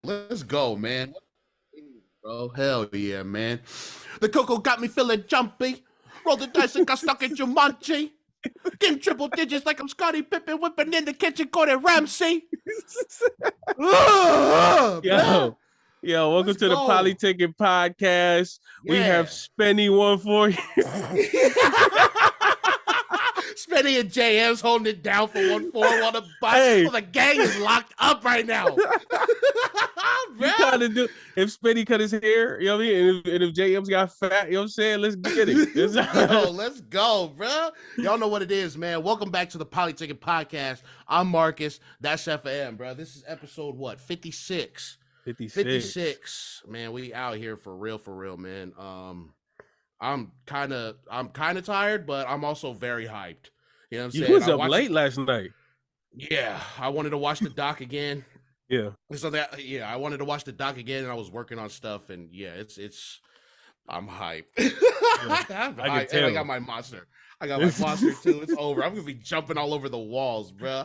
Let's go, man. Bro, hell yeah, man. The cocoa got me feeling jumpy. Roll the dice and got stuck in Jumanji. Getting triple digits like I'm Scottie Pippen, whipping in the kitchen, Gordon Ramsay. Yo, welcome to the Polytickin Podcast. Yeah. We have Spenny one for you. Spenny and JM's holding it down for 1-4 while the gang is locked up right now. You kind of do. If Spenny cut his hair, you know what I mean? And if JM's got fat, you know what I'm saying? Let's get it. Yo, let's go, bro. Y'all know what it is, man. Welcome back to the Polytickin Podcast. I'm Marcus. That's Sefa, bro. This is episode, 56? 56. Man, we out here for real, man. I'm kind of tired, but I'm also very hyped. You know what I'm saying? You was up late last night. Yeah, I wanted to watch the doc again. Yeah. So I wanted to watch the doc again, and I was working on stuff, and yeah, I'm hyped. I can tell. And I got my monster. I got my monster too. It's over. I'm gonna be jumping all over the walls, bro.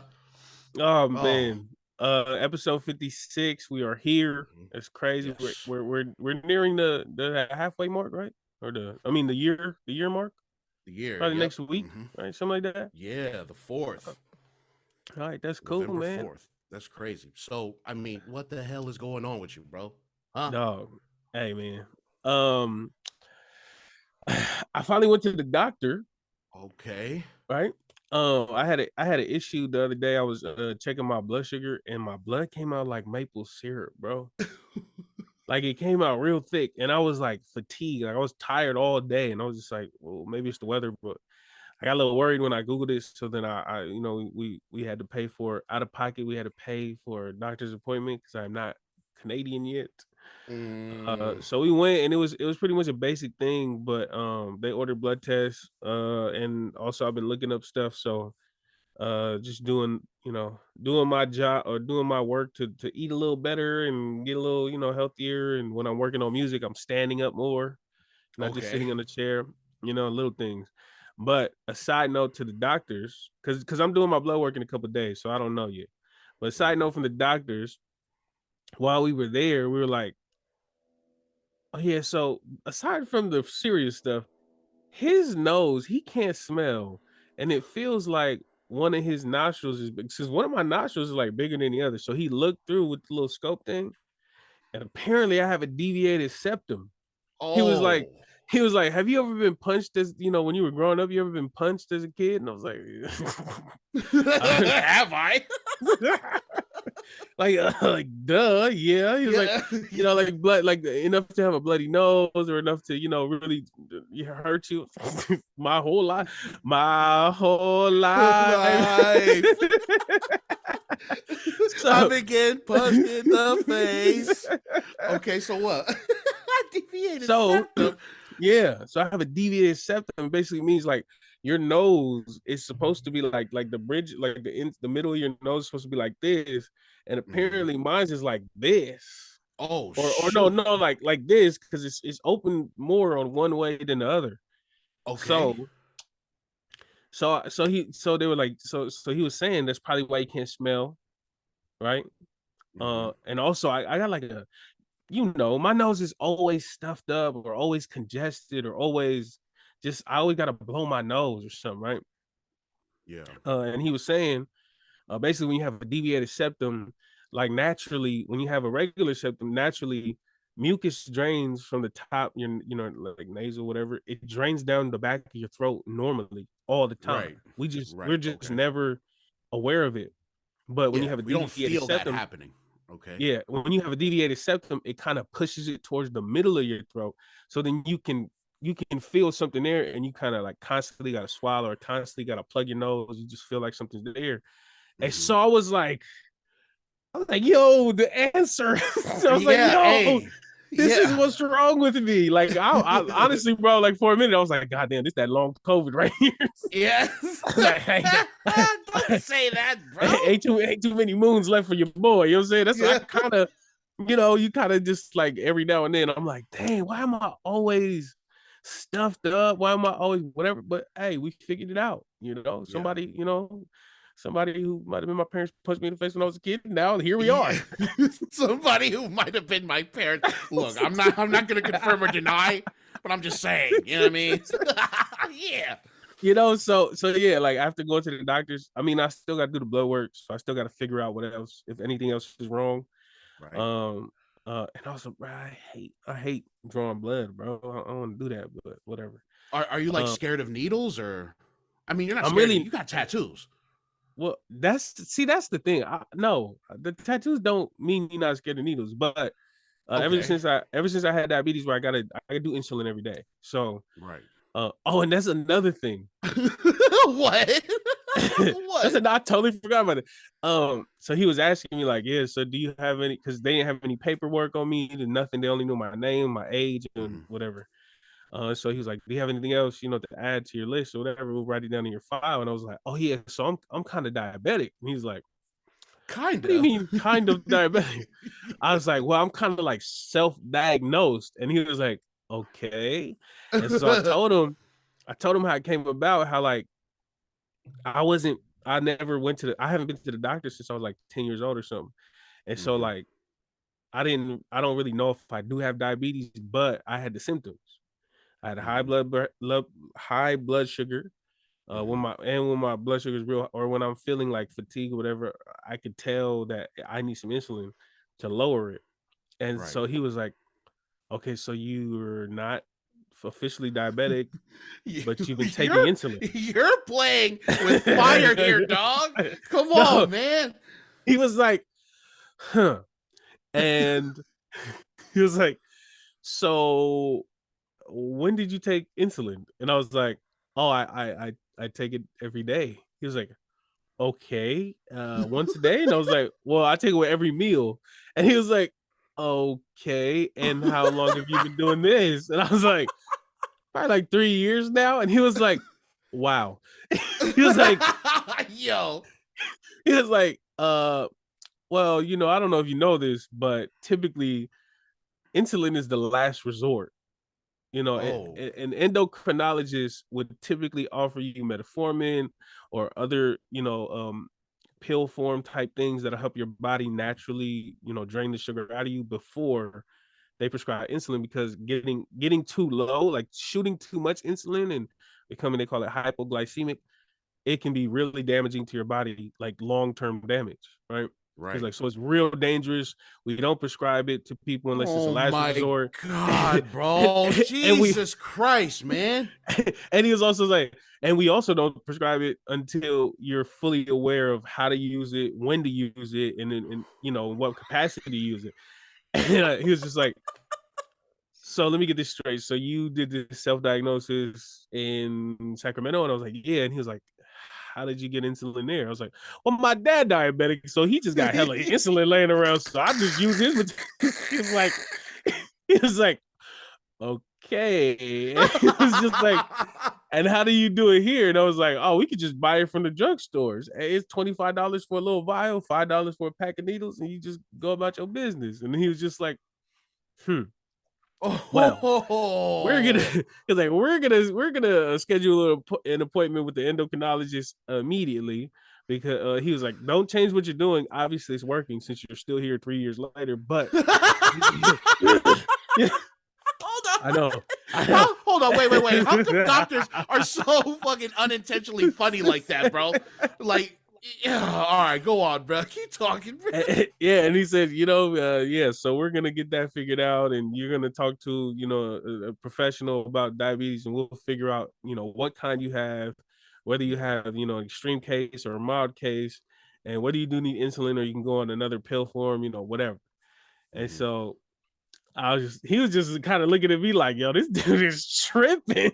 Oh man. Episode 56. We are here. It's crazy. Yes. We're nearing the halfway mark, right? Or the year mark. The year. Probably next week, right? Something like that. Yeah, the 4th. All right, that's cool, November man. 4th. That's crazy. So, I mean, what the hell is going on with you, bro? Huh? Dog. Hey, man. I finally went to the doctor. Okay. Right. I had an issue the other day. I was checking my blood sugar, and my blood came out like maple syrup, bro. Like it came out real thick, and I was like fatigued. Like I was tired all day, and I was just like, well, maybe it's the weather. But I got a little worried when I Googled it. So then I we had to pay for out of pocket. We had to pay for a doctor's appointment because I'm not Canadian yet. So we went, and it was pretty much a basic thing, but they ordered blood tests, and also I've been looking up stuff. So just doing my job or doing my work to eat a little better and get a little healthier. And when I'm working on music, I'm standing up more, not just sitting on the chair, little things. But a side note to the doctors, because I'm doing my blood work in a couple of days, so I don't know yet. But a side note from the doctors, while we were there, we were like, oh yeah, so aside from the serious stuff, his nose, he can't smell, and it feels like one of his nostrils is big, since one of my nostrils is like bigger than the other. So he looked through with the little scope thing, and apparently I have a deviated septum. Oh. He was like, have you ever been punched as when you were growing up? You ever been punched as a kid? And I was like, have I? like duh, yeah. He was like, like blood, like enough to have a bloody nose or enough to really hurt you. my whole life. So I begin punched in the face. Okay, so what? Deviated septum. Yeah, so I have a deviated septum. Basically means like your nose is supposed to be like the bridge, like the middle of your nose is supposed to be like this, and apparently mine's is like this. Oh, or no, like this, because it's open more on one way than the other. Okay. So they were like, so he was saying that's probably why you can't smell, right? And also I got like my nose is always stuffed up or always congested or always I always got to blow my nose or something, right? Yeah. And he was saying, basically when you have a deviated septum, like naturally, when you have a regular septum, naturally mucus drains from the top, like nasal, whatever. It drains down the back of your throat normally all the time. Right. We're just never aware of it. But when you have a deviated septum, we don't feel that happening. Okay. Yeah, when you have a deviated septum, it kind of pushes it towards the middle of your throat. So then you can feel something there, and you kind of like constantly got to swallow or constantly got to plug your nose. You just feel like something's there. And so I was like, yo, the answer. So I was like, yo, this is what's wrong with me. Like, I honestly, bro, like for a minute, I was like, God damn, this that long COVID right here. Yes. Don't say that, bro. Ain't too many moons left for your boy. You know what I'm saying? That's I kind of, you kind of just like every now and then, I'm like, dang, why am I always stuffed up? Why am I always whatever? But hey, we figured it out. Somebody, somebody who might have been my parents punched me in the face when I was a kid. Now here we are. Yeah. Somebody who might have been my parents. Look, I'm not going to confirm or deny, but I'm just saying. You know what I mean? Yeah. You know, so yeah, like after going to the doctors, I mean, I still got to do the blood work, so I still got to figure out what else, if anything else is wrong. Right. And also, bro, I hate drawing blood, bro. I don't want to do that, but whatever. Are you like scared of needles, or? I mean, you're not. I'm scared really. You got tattoos. Well, that's the thing. No, the tattoos don't mean you're not scared of needles, but Okay. ever since I had diabetes, where I gotta do insulin every day. So Right. and that's another thing. What? What? I totally forgot about it. So he was asking me like, yeah, so do you have any? Because they didn't have any paperwork on me, and nothing. They only knew my name, my age, and whatever. So he was like, do you have anything else, to add to your list or whatever? We'll write it down in your file. And I was like, oh yeah, so I'm kind of diabetic. And he's like, kind of. What do you mean kind of diabetic? I was like, well, I'm kind of like self-diagnosed. And he was like, okay. And so I told him how it came about, how like I haven't been to the doctor since I was like 10 years old or something. And so like I don't really know if I do have diabetes, but I had the symptoms. I had a high blood sugar. When my blood sugar is real, or when I'm feeling like fatigue or whatever, I could tell that I need some insulin to lower it. And so he was like, okay, so you're not officially diabetic, but you've been taking insulin. You're playing with fire here, dog. Come on, man. He was like, huh. And he was like, so when did you take insulin? And I was like, oh, I take it every day. He was like, okay, once a day? And I was like, well, I take it with every meal. And he was like, okay, and how long have you been doing this? And I was like, probably like 3 years now. And he was like, wow. He was like, yo. He was like, well, I don't know if you know this, but typically insulin is the last resort. An endocrinologist would typically offer you metformin or other, pill form type things that'll help your body naturally, drain the sugar out of you before they prescribe insulin, because getting too low, like shooting too much insulin and becoming, they call it hypoglycemic, it can be really damaging to your body, like long-term damage, right? Right. Like, so it's real dangerous. We don't prescribe it to people unless it's a last resort. God, bro. Jesus Christ, man. And he was also like, and we also don't prescribe it until you're fully aware of how to use it, when to use it, and in what capacity to use it. And he was just like, so let me get this straight. So you did this self-diagnosis in Sacramento? And I was like, yeah. And he was like, how did you get insulin there? I was like, well, my dad diabetic, so he just got hella insulin laying around, so I just use his. He was like, okay. And he was just like, and how do you do it here? And I was like, oh, we could just buy it from the drugstores. It's $25 for a little vial, $5 for a pack of needles, and you just go about your business. And he was just like, well, we're gonna schedule an appointment with the endocrinologist immediately, because he was like, don't change what you're doing. Obviously, it's working since you're still here 3 years later. But I know. Hold on, wait. How come doctors are so fucking unintentionally funny like that, bro? Like, yeah, all right, go on, bro. Keep talking, bro. Yeah, and he said, so we're gonna get that figured out, and you're gonna talk to, a professional about diabetes, and we'll figure out, what kind you have, whether you have, an extreme case or a mild case, and whether you do need insulin or you can go on another pill form, whatever. And so he was just kind of looking at me like, yo, this dude is tripping.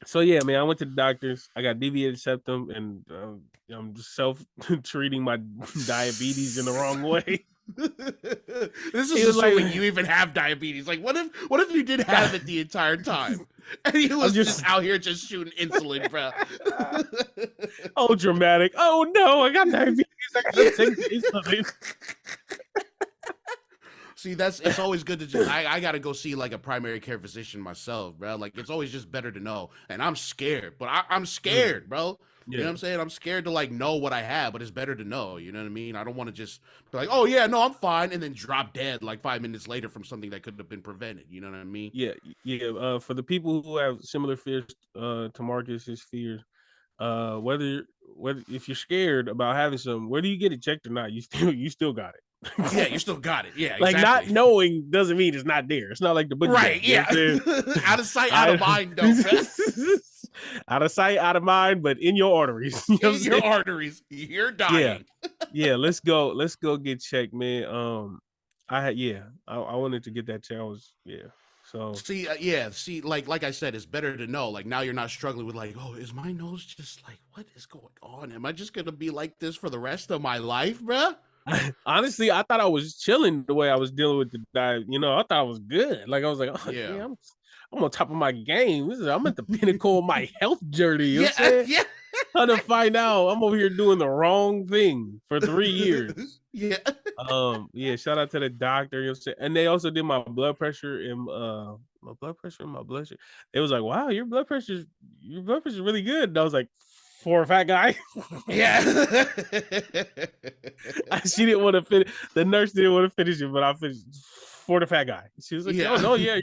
So yeah, man, I went to the doctors. I got deviated septum, and I'm just self-treating my diabetes in the wrong way. This is assuming you even have diabetes. Like, what if you did have it the entire time, and he was just out here just shooting insulin, bro? Oh, dramatic! Oh no, I got diabetes. I gotta take insulin. See, it's always good to just I gotta go see like a primary care physician myself, bro. Like it's always just better to know. And I'm scared, but I'm scared, bro. You know what Yeah. I'm saying? I'm scared to like know what I have, but it's better to know. You know what I mean? I don't want to just be like, oh yeah, no, I'm fine, and then drop dead like 5 minutes later from something that could have been prevented. You know what I mean? Yeah. For the people who have similar fears to Marcus's fears, whether if you're scared about having some, whether you get it checked or not, you still got it. Yeah, you still got it. Yeah, Like exactly. not knowing doesn't mean it's not there. It's not like the boogeyman. Right? Yeah. Out of sight, out of mind, though. Out of sight, out of mind, but in your arteries. You know in your arteries, you're dying. Yeah. Let's go get checked, man. I wanted to get that check. So See, like I said, it's better to know. Like now you're not struggling with like, oh, is my nose just like, what is going on? Am I just gonna be like this for the rest of my life, bruh? Honestly, I thought I was chilling the way I was dealing with the diet. You know, I thought I was good. Like I was like, oh yeah, I'm on top of my game. I'm at the pinnacle of my health journey. You know what I'm saying? Yeah. How to find out I'm over here doing the wrong thing for 3 years. Yeah. Shout out to the doctor. You know what I'm saying? And they also did my blood pressure and my blood pressure and my blood sugar. It was like, wow, your blood pressure is really good. And I was like, for a fat guy. Yeah. She didn't want to finish. The nurse didn't want to finish it, but I finished for the fat guy. She was like, Yeah. oh no, yeah,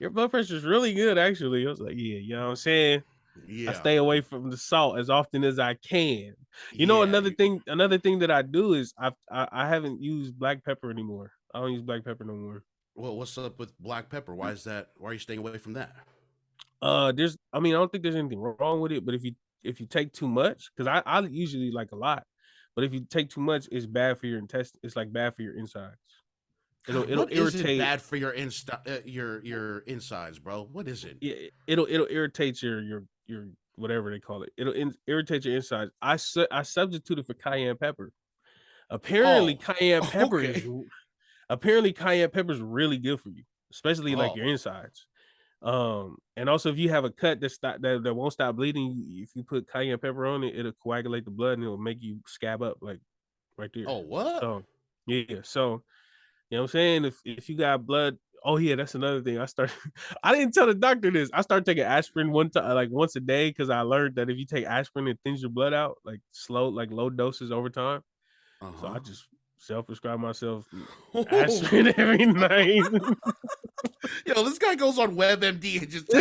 your blood pressure is really good, actually. I was like, yeah, you know what I'm saying? Yeah. I stay away from the salt as often as I can. You know, another thing that I do is I haven't used black pepper anymore. I don't use black pepper no more. Well, what's up with black pepper? Why is that? Why are you staying away from that? I don't think there's anything wrong with it, but if you take too much, because I usually like a lot, but if you take too much, it's bad for your intestine. It's like bad for your insides. It'll irritate. Bad for your your insides, bro? What is it? Yeah, it'll irritate your whatever they call it. It'll irritate your insides. I substituted for cayenne pepper. Apparently, cayenne pepper is really good for you, especially like your insides. And also if you have a cut that won't stop bleeding, if you put cayenne pepper on it, it'll coagulate the blood and it'll make you scab up like right there. Oh, what? So yeah, so you know what I'm saying? If you got blood, oh yeah, that's another thing. I didn't tell the doctor this. I started taking aspirin once a day because I learned that if you take aspirin, it thins your blood out like low doses over time. So I just self-prescribe myself aspirin every night. Yo, this guy goes on WebMD and just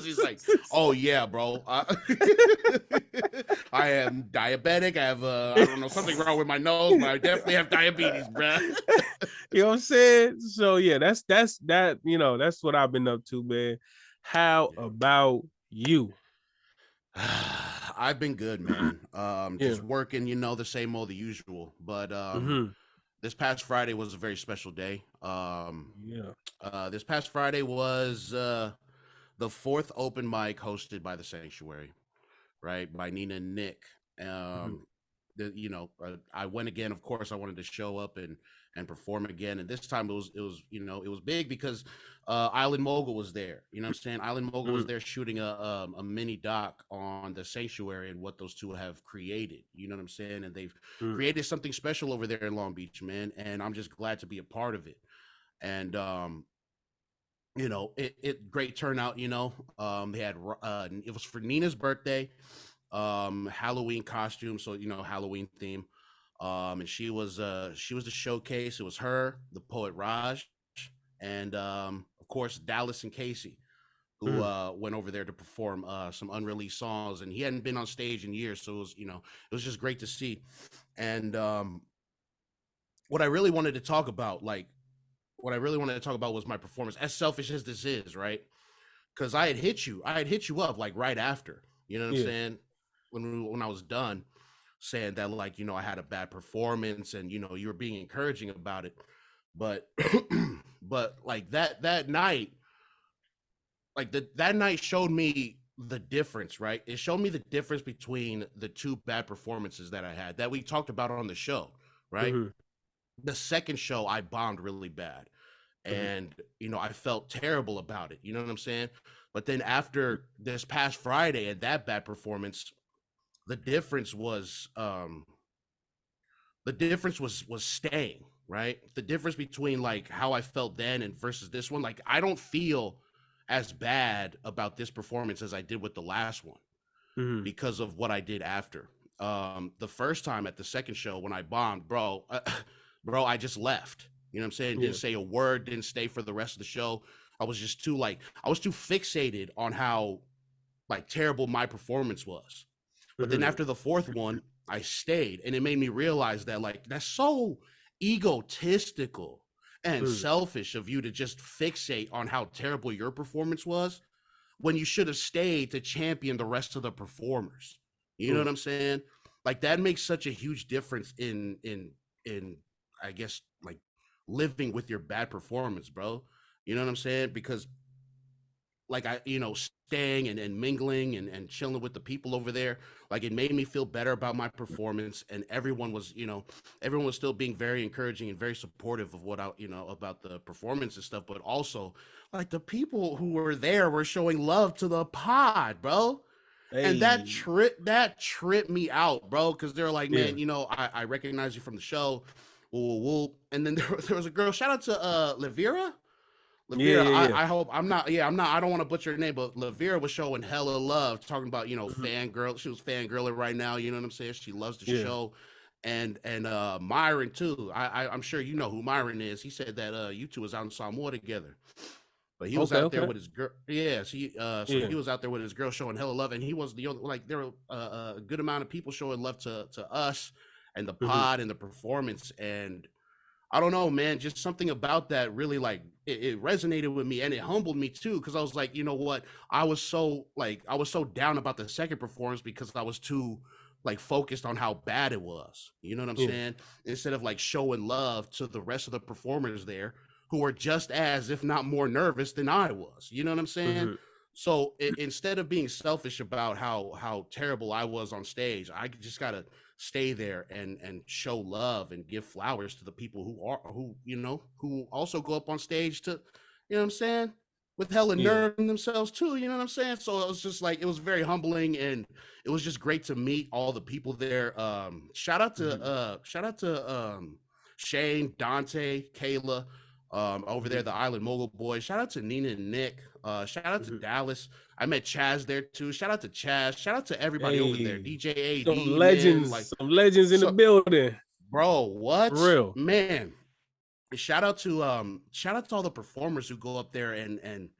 he's like, oh yeah, bro, I am diabetic. I have I don't know, something wrong with my nose, but I definitely have diabetes, bro. You know what I'm saying? So yeah, that's you know, that's what I've been up to, man. How about you? I've been good, man. Just working, you know, the same old, the usual. But this past Friday was a very special day. This past Friday was the 4th open mic hosted by the Sanctuary, right? By Nina and Nick. I went again. Of course, I wanted to show up and perform again. And this time it was big because Island Mogul was there. You know what I'm saying? Island Mogul was there shooting a mini doc on the Sanctuary and what those two have created. You know what I'm saying? And they've created something special over there in Long Beach, man. And I'm just glad to be a part of it. And it great turnout. You know, they had it was for Nina's birthday. Halloween costume, so Halloween theme. And she was the showcase. It was her, the poet Raj, and of course Dallas and Casey, who went over there to perform some unreleased songs, and he hadn't been on stage in years, so it was just great to see. And what I really wanted to talk about was my performance, as selfish as this is, right? Because I had hit you up like right after, you know what I'm saying? When I was done, saying that I had a bad performance, and you were being encouraging about it, but but like that night, that night showed me the difference, right? It showed me the difference between the two bad performances that I had that we talked about on the show, right? The second show I bombed really bad, and I felt terrible about it. You know what I'm saying? But then after this past Friday and that bad performance, the difference was staying. right? The difference between like how I felt then and versus this one, like I don't feel as bad about this performance as I did with the last one Mm-hmm. because of what I did after. The first time at the second show when I bombed, bro, bro, I just left. You know what I'm saying? Yeah. Didn't say a word, didn't stay for the rest of the show. I was just too like I was too fixated on how like terrible my performance was. But then Mm-hmm. after the fourth one, I stayed, and it made me realize that like that's so egotistical and Mm-hmm. selfish of you to just fixate on how terrible your performance was when you should have stayed to champion the rest of the performers. You know Mm-hmm. what I'm saying? Like that makes such a huge difference in I guess like living with your bad performance, bro. You know what I'm saying? Because like I, staying and mingling and chilling with the people over there, like it made me feel better about my performance. And everyone was still being very encouraging and very supportive of what about the performance and stuff. But also, like the people who were there were showing love to the pod, bro. And that Hey. tripped me out, bro, because they're like, Yeah. man, I recognize you from the show. Woo, woo, woo. And then there was a girl. Shout out to Lavira. Yeah. Lavira, Yeah. Yeah. I hope I'm not, I don't want to butcher her name, but Lavira was showing hella love, talking about, Mm-hmm. fangirl. She was fangirling right now, you know what I'm saying? She loves the Yeah. show. And Myron too. I'm sure you know who Myron is. He said that you two was out in Samoa together. But he was Okay. out there Okay. with his girl. Yeah, so Yeah. he was out there with his girl showing hella love, and he was the only like there were a good amount of people showing love to us and the Mm-hmm. pod and the performance. And I don't know, man. Just something about that really like it resonated with me, and it humbled me too. Because I was like, you know what? I was so down about the second performance because I was too like focused on how bad it was. You know what I'm Yeah. saying? Instead of like showing love to the rest of the performers there who were just as, if not more, nervous than I was. You know what I'm saying? Mm-hmm. So instead of being selfish about how terrible I was on stage, I just gotta stay there and show love and give flowers to the people who also go up on stage to, you know what I'm saying, with hella Yeah. nerve in themselves too. You know what I'm saying? So it was just like it was very humbling, and it was just great to meet all the people there. Mm-hmm. Shout out to Shane, Dante, Kayla. Over Mm-hmm. there, the Island Mogul boys. Shout out to Nina and Nick. Shout out to Mm-hmm. Dallas. I met Chaz there too. Shout out to Chaz. Shout out to everybody over there. Hey. DJ Some AD, man. Like, legends. Some legends in the so, building. bro, For what? real. Man. Shout out to all the performers who go up there and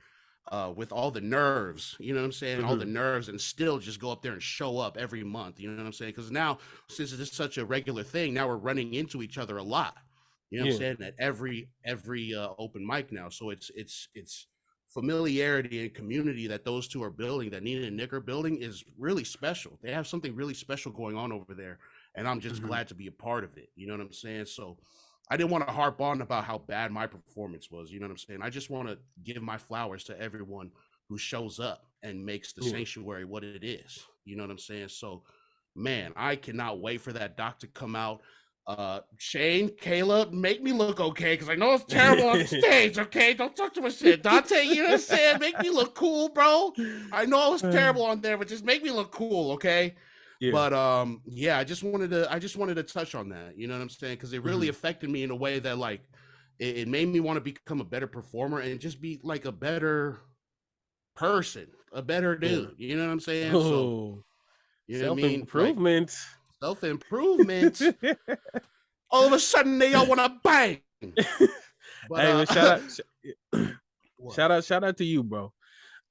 with all the nerves, you know what I'm saying? All the Mm-hmm. nerves and still just go up there and show up every month, you know what I'm saying? Because now, since it's such a regular thing, now we're running into each other a lot. You know what I'm Yeah. saying? At every open mic now. So it's familiarity and community that those two are building, that Nina and Nick are building, is really special. They have something really special going on over there. And I'm just Mm-hmm. glad to be a part of it. You know what I'm saying? So I didn't want to harp on about how bad my performance was. You know what I'm saying? I just want to give my flowers to everyone who shows up and makes the Yeah. sanctuary what it is. You know what I'm saying? So, man, I cannot wait for that doc to come out. Shane, Caleb, make me look okay because I know it's terrible on the stage. Okay, don't talk too much shit. Dante, you know what I'm saying? Make me look cool, bro. I know I was terrible on there, but just make me look cool, okay? Yeah. But yeah, I just wanted to touch on that. You know what I'm saying? Because it really Mm-hmm. affected me in a way that like it made me want to become a better performer and just be like a better person, a better Yeah. dude. You know what I'm saying? So Oh, you know what I self mean? Like improvement. self improvement. All of a sudden they all want to bang. But Hey man, shout out, what? shout out to you, bro.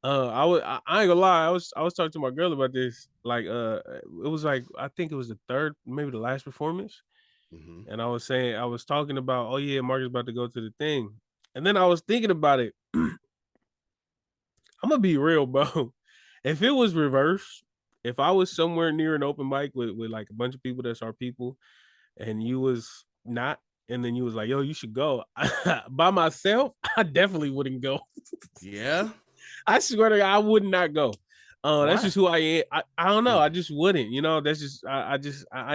I ain't gonna lie. I was talking to my girl about this. Like, it was like I think it was the third, maybe the last performance, Mm-hmm. and I was talking about, oh yeah, Mark is about to go to the thing, and then I was thinking about it. I'm gonna be real, bro. If it was reverse, if I was somewhere near an open mic with like a bunch of people that's our people, and you was not, and then you was like, yo, you should go. By myself, I definitely wouldn't go. Yeah. I swear to God, I would not go. That's Why? just who I am. I don't know. Mm. I just wouldn't. You know, that's just I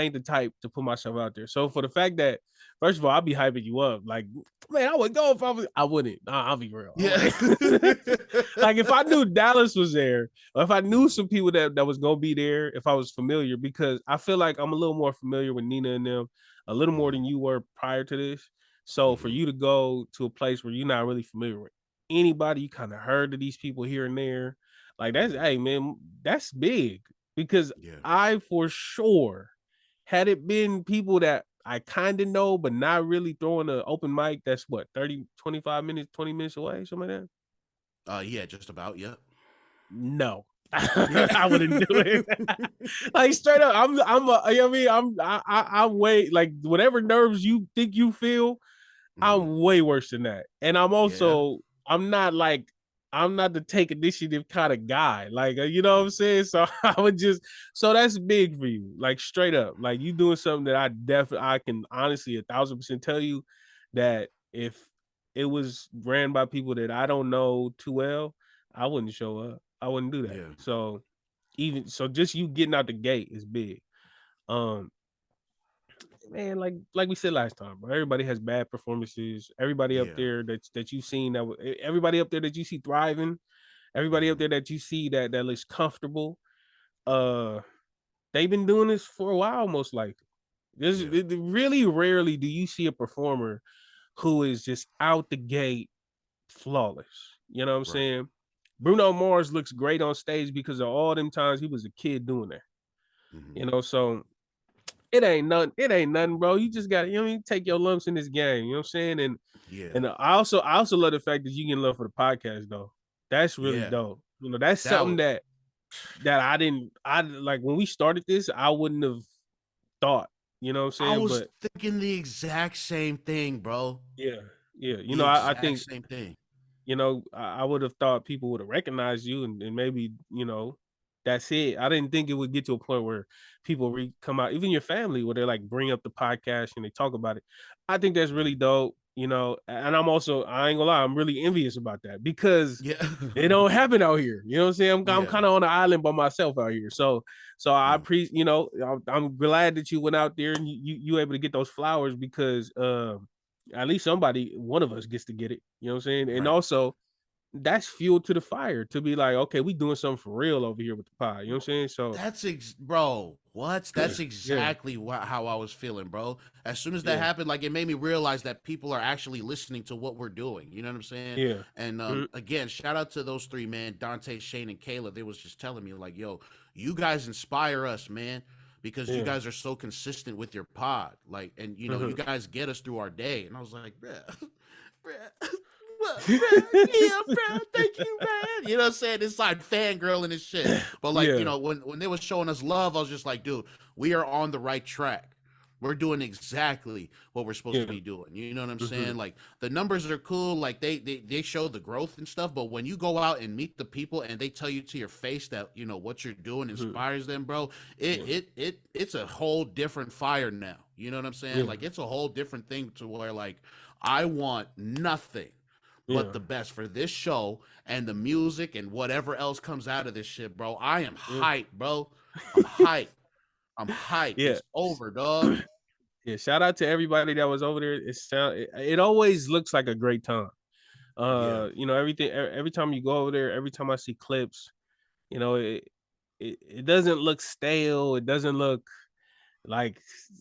ain't the type to put myself out there. So for the fact that, first of all, I'll be hyping you up. Like, man, I would go if I wouldn't. Nah, I'll be real. I Yeah. wouldn't. Like if I knew Dallas was there, or if I knew some people that was gonna be there, if I was familiar, because I feel like I'm a little more familiar with Nina and them, a little more Mhm. than you were prior to this. So for you to go to a place where you're not really familiar with anybody, you kind of heard of these people here and there, like that's hey man, that's big because Yeah. I for sure had it been people that I kind of know but not really throwing an open mic that's what 30, 25 minutes, 20 minutes away, something like that. Yeah, just about. Yep. No. Yeah. I wouldn't do it. Like straight up, I'm you know what I mean? I'm way like whatever nerves you think you feel, I'm way worse than that. And I'm Yeah. also I'm not like I'm not the take initiative kind of guy. Like you know what I'm saying? So I would just so that's big for you. Like straight up. Like you doing something that I can honestly 1,000% tell you that if it was ran by people that I don't know too well, I wouldn't show up. I wouldn't do that. Yeah. So even so just you getting out the gate is big. Um man, like we said last time, bro, everybody has bad performances. Everybody up Yeah. there that you've seen everybody up there that you see thriving, everybody up there that you see that looks comfortable. Uh, they've been doing this for a while, most likely. Really rarely do you see a performer who is just out the gate flawless. You know what I'm Right. saying? Bruno Mars looks great on stage because of all them times he was a kid doing that. You know, so it ain't nothing, bro. You just gotta, you know what I mean, take your lumps in this game. You know what I'm saying? Yeah. And I also love the fact that you get love for the podcast though. That's really Yeah. dope. You know, that's That something was. that I like when we started this, I wouldn't have thought, you know what I'm I saying? was But thinking the exact same thing, bro. yeah, yeah. You The know, I exact think, same thing. you know, I would have thought people would have recognized you and maybe, you know, that's it. I didn't think it would get to a point where people come out, even your family, where they like bring up the podcast and they talk about it. I think that's really dope, you know. And I'm also, I ain't gonna lie, I'm really envious about that because Yeah. it don't happen out here. You know what I'm saying? I'm Yeah. kind of on an island by myself out here. So I Mm. appreciate, you know, I'm glad that you went out there and you able to get those flowers because at least one of us gets to get it. You know what I'm saying? And Right. also that's fuel to the fire to be like, okay, we doing something for real over here with the pie. You know what I'm saying? So Bro. What? That's yeah, exactly how I was feeling, bro. As soon as that yeah, happened, like it made me realize that people are actually listening to what we're doing. You know what I'm saying? yeah. And Mhm. again, shout out to those three, man. Dante, Shane, and Caleb. They was just telling me like, yo, you guys inspire us, man, because you Yeah. guys are so consistent with your pod. Like, and you know, you Mhm. guys get us through our day. And I was like, bruh, bruh. Well, bro, yeah, bro, thank you, man. You know what I'm saying? It's like fangirling and shit. But like, you Yeah. know, when they was showing us love, I was just like, dude, we are on the right track. We're doing exactly what we're supposed to Yeah. be doing. You know what I'm Mhm. saying? Like the numbers are cool, like they show the growth and stuff. But when you go out and meet the people and they tell you to your face that you know what you're doing Mhm. inspires them, bro, Yeah. it's a whole different fire now. You know what I'm saying? Yeah. Like it's a whole different thing to where like I want nothing but Yeah. the best for this show and the music and whatever else comes out of this shit, bro. I am Yeah. hyped, bro. I'm hyped. I'm hyped. Yeah. It's over, dog. Yeah, shout out to everybody that was over there. It always looks like a great time. Yeah. You know, every time you go over there, every time I see clips, you know, it doesn't look stale. It doesn't look like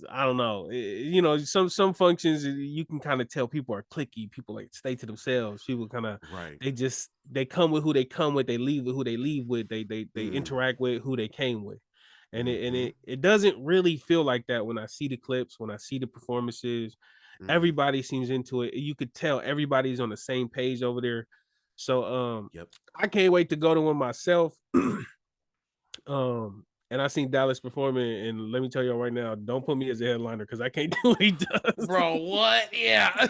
I don't know. You know, some functions you can kind of tell people are clicky. People like stay to themselves. People kind of Right. they come with who they come with. They leave with who they leave with. They Mm. interact with who they came with. And Mm-hmm. it doesn't really feel like that when I see the clips, when I see the performances. Mm-mm. Everybody seems into it. You could tell everybody's on the same page over there. So Yep. I can't wait to go to one myself. And I seen Dallas performing, and let me tell you right now, don't put me as a headliner because I can't do what he does. Bro, what? Yeah.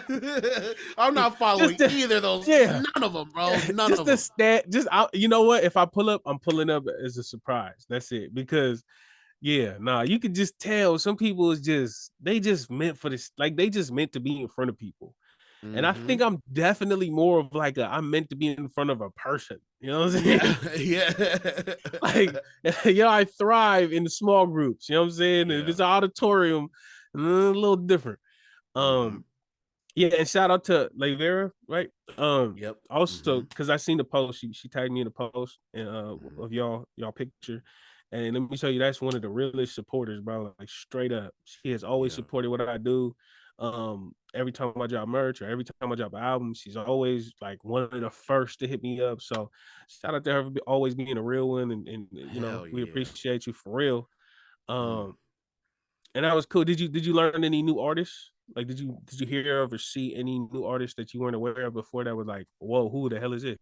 I'm not following just the, either of those. yeah, None of them, bro. None just of the them. stat. You know what? If I pull up, I'm pulling up as a surprise. That's it. Because yeah, nah, you could just tell some people is just they just meant for this, like they just meant to be in front of people. And I Mm-hmm. think I'm definitely more of like I'm meant to be in front of a person. You know what I'm Yeah. saying? Yeah. Like, you know, I thrive in the small groups. You know what I'm saying? If Yeah. it's an auditorium, a little different. Mm-hmm. Um, yeah, and shout out to Levera, right? Yep. Also Mm-hmm. because I seen the post, she tagged me in the post and Mm-hmm. of y'all picture. And let me tell you, that's one of the realest supporters, bro. Like straight up. She has always Yeah. supported what I do. Every time I drop merch or every time I drop an album, she's always like one of the first to hit me up. So shout out to her for always being a real one, and Hell we yeah. appreciate you for real. Mm. And that was cool. Did you learn any new artists? Like did you hear of or see any new artists that you weren't aware of before that was like, whoa, who the hell is this?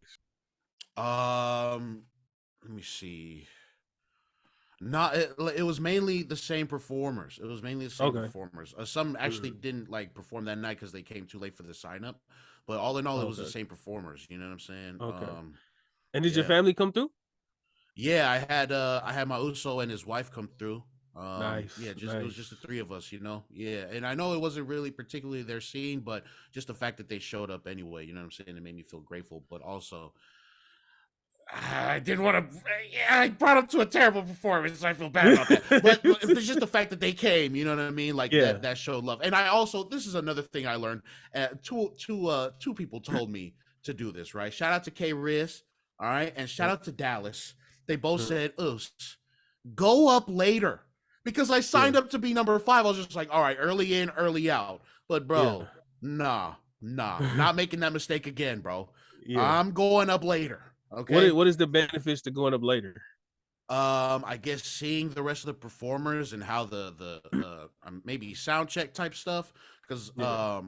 Let me see. Not it was mainly the same performers. It was mainly the same Okay. performers. Some actually Mm. didn't like perform that night because they came too late for the sign up. But all in all, it was the Okay. same performers. You know what I'm saying? Okay. And did your Yeah, family come through? yeah. I had my Uso and his wife come through. Nice, Yeah, just it was just the nice. three of us. You know, yeah. And I know it wasn't really particularly their scene, but just the fact that they showed up anyway. You know what I'm saying? It made me feel grateful, but also I didn't want to. Yeah, I brought them to a terrible performance. So I feel bad about that. But it's just the fact that they came. You know what I mean? Like Yeah. that showed love. And I also, this is another thing I learned. Two people told me to do this. Right. Shout out to K Riz. All right, and shout Yeah. out to Dallas. They both Mm. said, go up later," because I Yeah. signed up to be number 5. I was just like, all right, early in, early out. But bro, Yeah. nah, not making that mistake again, bro. Yeah. I'm going up later. Okay. What is the benefits to going up later? I guess seeing the rest of the performers and how the maybe sound check type stuff, because Yeah.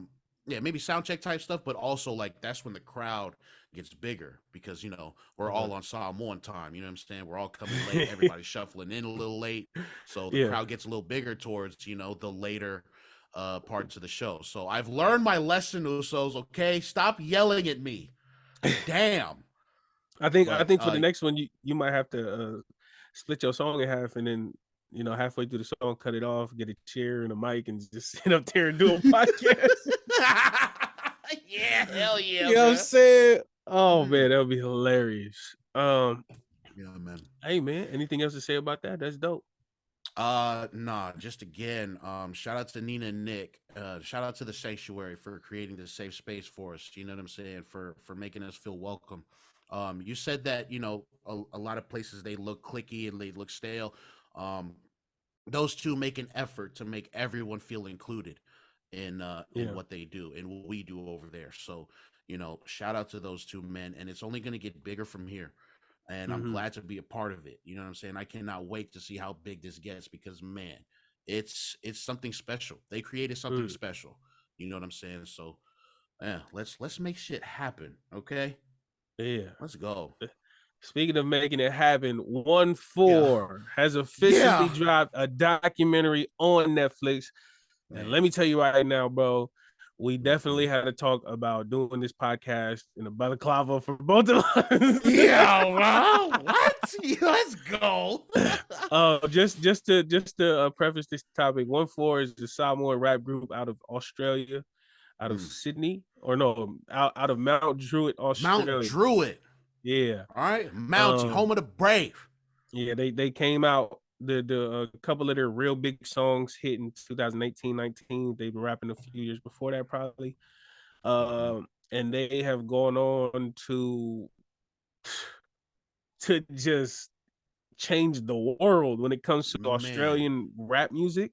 yeah, maybe sound check type stuff, but also like that's when the crowd gets bigger because we're Okay. all on Psalm 1 time. You know what I'm saying? We're all coming late. Everybody's shuffling in a little late, so the Yeah. crowd gets a little bigger towards the later parts of the show. So I've learned my lesson, Usos. Okay, stop yelling at me. Damn. I But think for the next one you might have to split your song in half and then halfway through the song cut it off, get a chair and a mic and just sit up there and do a podcast. Yeah, hell yeah, You know what I'm bro. saying? Oh man, that would be hilarious. Yeah, man. Hey man, anything else to say about that? That's dope. Nah, just again, shout out to Nina and Nick. Shout out to the Sanctuary for creating this safe space for us. You know what I'm saying? For making us feel welcome. You said that, a lot of places they look clicky and they look stale. Um, those two make an effort to make everyone feel included in Yeah. what they do and what we do over there. So, shout out to those two men, and it's only going to get bigger from here. And I'm Mm-hmm. glad to be a part of it. You know what I'm saying? I cannot wait to see how big this gets because man, it's something special. They created something Mm. special. You know what I'm saying? So yeah, let's make shit happen. Okay, Yeah. let's go. Speaking of making it happen, Yeah, ONEFOUR has officially yeah, dropped a documentary on Netflix. And let man. me tell you right now, bro, we definitely Mhm. had to talk about doing this podcast in a balaclava for both of us. Yeah, well, what? Let's go. Just to preface this topic, ONEFOUR is the Samoan rap group out of Australia, out of Mm. Sydney, or no, out of Mount Druitt, Mount Australia. Druitt. Yeah. All right, Mountie, Um, home of the brave. Yeah, they came out the couple of their real big songs hit in 2018, 19. They've been rapping a few years before that probably. Mhm. And they have gone on to just change the world when it comes to Man. Australian rap music.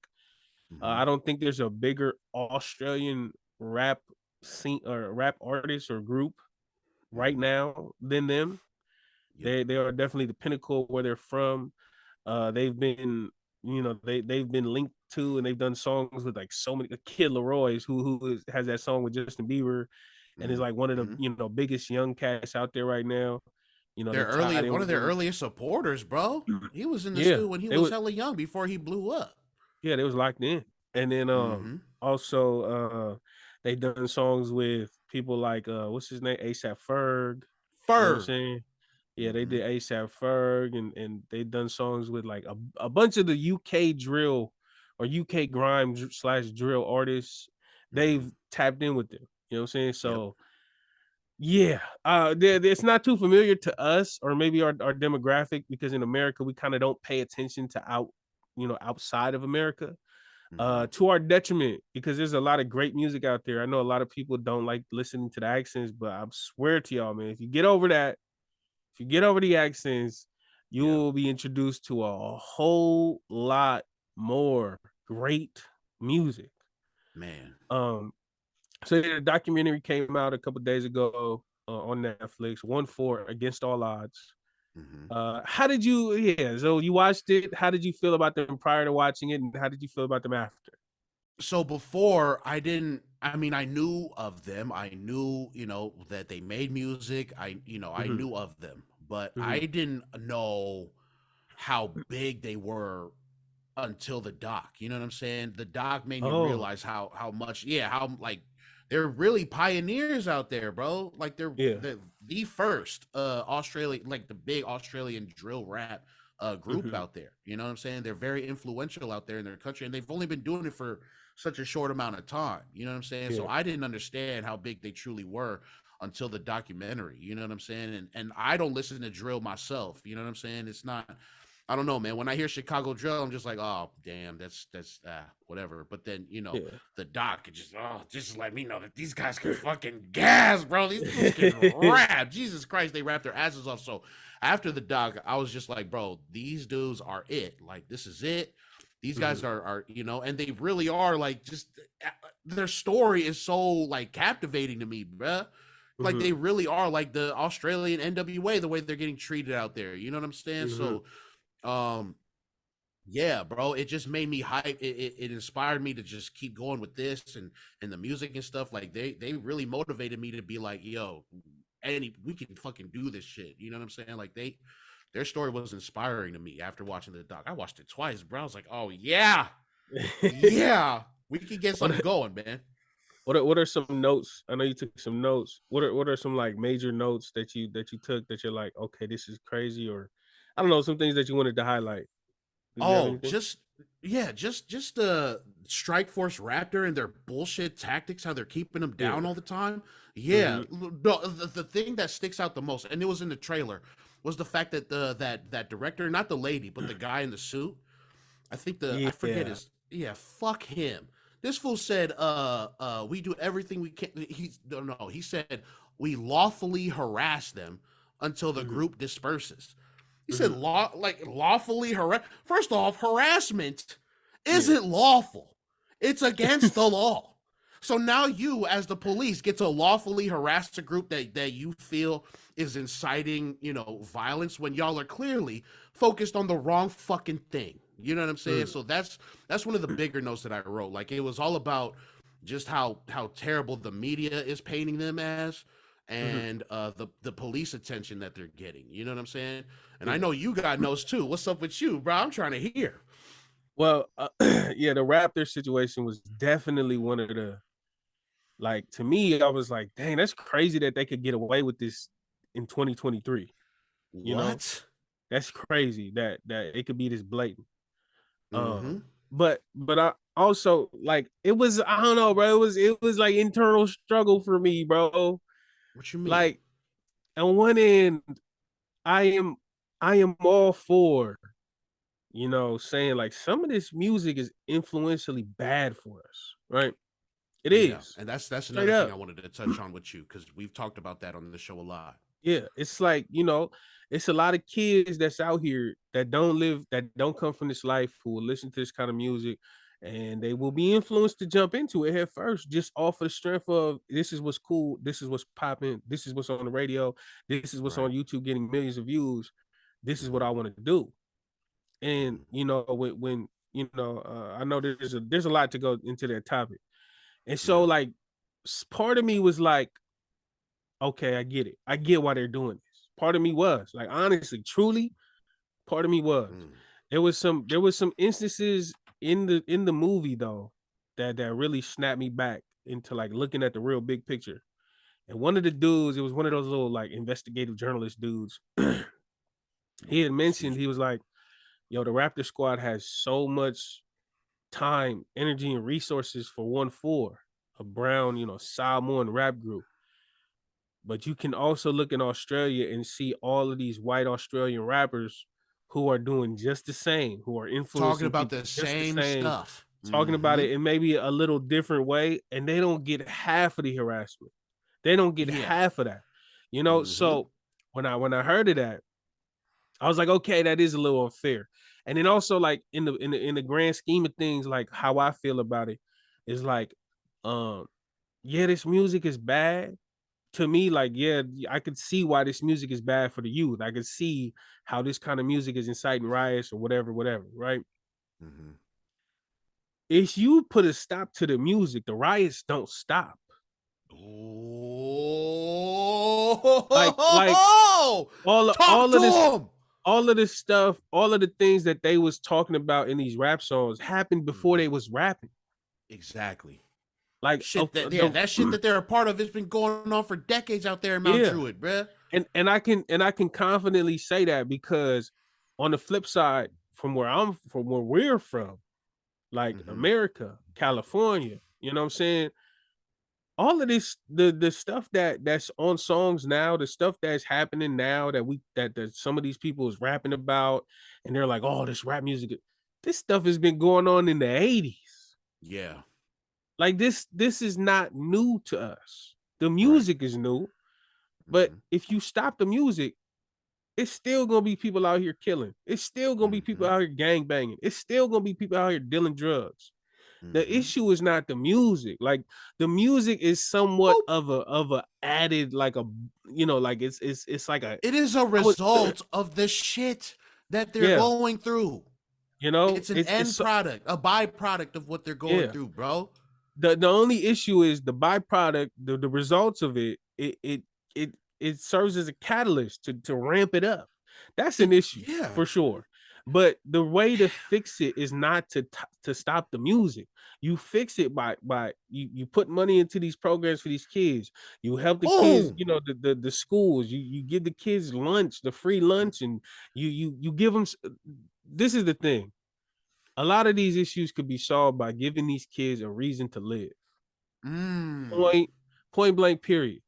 Mhm. I don't think there's a bigger Australian rap scene or rap artist or group right Mhm. now than them. Yep. They are definitely the pinnacle where they're from. They've been, they've been linked to, and they've done songs with like so many. Kid Leroy's, has that song with Justin Bieber, and is Mhm. like one of the Mhm. biggest young cats out there right now. They Their early tied in one with of their them. earliest supporters, bro. He was in the Yeah, studio when he they was was hella young before he blew up. they was locked in, and then Mhm. also they done songs with people like what's his name, ASAP Ferg. You know what I'm Ferg. saying? Yeah, they Mhm. did ASAP Ferg, and they done songs with like a bunch of the UK drill or UK grime slash drill artists. Mhm. They've tapped in with them. You know what I'm saying? Yep. So yeah, it's not too familiar to us or maybe our demographic because in America we kind of don't pay attention to outside of America. Mhm. To our detriment because there's a lot of great music out there. I know a lot of people don't like listening to the accents, but I swear to y'all, man, if you get over that, if you get over the accents, you Yeah. will be introduced to a whole lot more great music. Man. So the documentary came out a couple days ago on Netflix. 1-4 Against All Odds. Mm-hmm. How did you? Yeah, so you watched it. How did you feel about them prior to watching it, and how did you feel about them after? So before I didn't, I mean, I knew of them. I knew, that they made music. I Mm-hmm. knew of them, but I Mm-hmm. didn't know how big they were until the doc. You know what I'm saying? The doc made me Oh, realize how much, yeah, how like they're really pioneers out there, bro. Like they're yeah. the first Australian, like the big Australian drill rap group Mm-hmm. out there. You know what I'm saying? They're very influential out there in their country, and they've only been doing it for such a short amount of time. You know what I'm saying? So Yeah. I didn't understand how big they truly were until the documentary. You know what I'm saying? And I don't listen to drill myself. You know what I'm saying? It's not, I don't know, man. When I hear Chicago drill, I'm just like, oh, damn, that's whatever. But then, Yeah. the doc, it just let me know that these guys can fucking gas, bro. These dudes can rap. Jesus Christ, they rap their asses off. So after the doc, I was just like, bro, these dudes are it. Like, this is it. These Mm-hmm. guys are, and they really are like just their story is so like captivating to me, bro. Like Mm-hmm. they really are like the Australian NWA, the way they're getting treated out there. You know what I'm saying? Mm-hmm. So um yeah, bro, it just made me hype. It inspired me to just keep going with this and the music and stuff. Like they really motivated me to be like, yo, we can fucking do this shit. You know what I'm saying? Like their story was inspiring to me after watching the doc. I watched it twice, bro. I was like, oh yeah, yeah, we can get what something going, man. what are some notes? I know you took some notes. What are some like major notes that you took that you're like, okay, this is crazy, or I don't know, some things that you wanted to highlight. Did you have Oh, anything? just the Strike Force Raptor and their bullshit tactics, how they're keeping them Yeah. down all the time. Yeah, Mm-hmm. the thing that sticks out the most, and it was in the trailer, was the fact that that director, not the lady, but the guy in the suit. I forget Yeah. his, yeah, fuck him. This fool said, we do everything we can. He's no, he said we lawfully harass them until the Mm-hmm. group disperses. He said Mm-hmm. lawfully harass. First off, harassment Yeah. isn't lawful. It's against the law. So now you, as the police, get to lawfully harass a group that you feel is inciting, violence when y'all are clearly focused on the wrong fucking thing. You know what I'm saying? Mm. So that's one of the bigger notes that I wrote. Like it was all about just how terrible the media is painting them as, Mm-hmm. and the police attention that they're getting. You know what I'm saying? And I Yeah. know you got notes too. What's up with you, bro? I'm trying to hear. Well, yeah, the Raptor situation was definitely one of the, like, to me, I was like, dang, that's crazy that they could get away with this in 2023. You know, What? that's crazy that it could be this blatant. Mm-hmm. But I also, like, it was, I don't know, bro. It was like internal struggle for me, bro. What you mean? Like, on one end, I am I am all for, saying like some of this music is influentially bad for us, right? It Yeah, is. and that's Straight another thing I up. wanted to touch on with you because we've talked about that on the show a lot. Yeah, it's like, it's a lot of kids that's out here that don't come from this life, who will listen to this kind of music, and they will be influenced to jump into it head first, just off of the strength of, this is what's cool, this is what's popping, this is what's on the radio, this is what's Right. on YouTube getting millions of views. This is what Mm-hmm. I want to do. And Mm-hmm. when I know there's a lot to go into that topic. And so, Yeah. like, part of me was like, okay, I get it. I get why they're doing this. Part of me was like, honestly, truly, part of me was. Mm. There was some instances in the movie though that really snapped me back into like looking at the real big picture. And one of the dudes, it was one of those little like investigative journalist dudes. He had mentioned, Excuse he me. was like, yo, the Raptor squad has so much time, energy, and resources for 1-4, a brown, Samoan rap group. But you can also look in Australia and see all of these white Australian rappers who are doing just the same, who are Talking influencing about people the just the same same, stuff. talking about Mm-hmm. it in maybe a little different way, and they don't get half of the harassment. They don't get Yeah. half of that. Mm-hmm. So when I heard of that, I was like, okay, that is a little unfair. And then also, like, in the grand scheme of things, like how I feel about it is like, um, yeah, this music is bad. To me, like, yeah, I could see why this music is bad for the youth. I could see how this kind of music is inciting riots or whatever, right? Mm-hmm. If you put a stop to the music, the riots don't stop. Like Oh, talk all to of this, him. all of this stuff, all of the things that they was talking about in these rap songs happened before they was rapping. Exactly. Like, Shit that shit that they're a part of, it's been going on for decades out there in Mount yeah, Druid, bruh. and I can confidently say that because on the flip side, from where we're from, like Mm-hmm. America, California, you know what I'm saying? All of this, the stuff that's on songs now, the stuff that's happening now that some of these people is rapping about, and they're like, oh, this rap music, this stuff has been going on in the 80s. Yeah. Like this is not new to us. The Right. music is new, but Mm-hmm. if you stop the music, it's still gonna be people out here killing. It's still gonna be people Mm-hmm. out here gang banging. It's still gonna be people out here dealing drugs. The Mm-hmm. issue is not the music. Like the music is somewhat Boop. of a added, like a, like it's like a, It is a I would result of the shit that they're yeah, going through. It's an end it's product, a byproduct of what they're going yeah. through, bro. The only issue is the byproduct, the results of it it serves as a catalyst to ramp it up. That's an issue Yeah. for sure. But the way to fix it is not to stop the music. You fix it by you put money into these programs for these kids. You help the kids, Boom. the schools. You give the kids lunch, the free lunch, and you give them. This is the thing. A lot of these issues could be solved by giving these kids a reason to live. Mm. Point blank, period.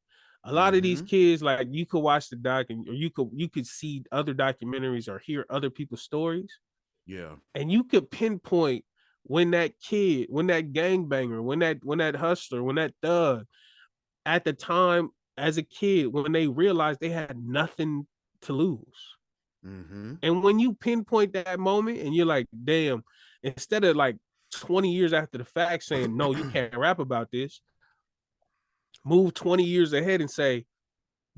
A lot of these Mm-hmm. kids, like, you could watch the doc, or you could see other documentaries or hear other people's stories, Yeah. and you could pinpoint when that kid, when that gangbanger, when that hustler, when that thug, at the time as a kid, when they realized they had nothing to lose. Mm-hmm. And when you pinpoint that moment and you're like, damn, instead of like 20 years after the fact saying, no, you can't rap about this, move 20 years ahead and say,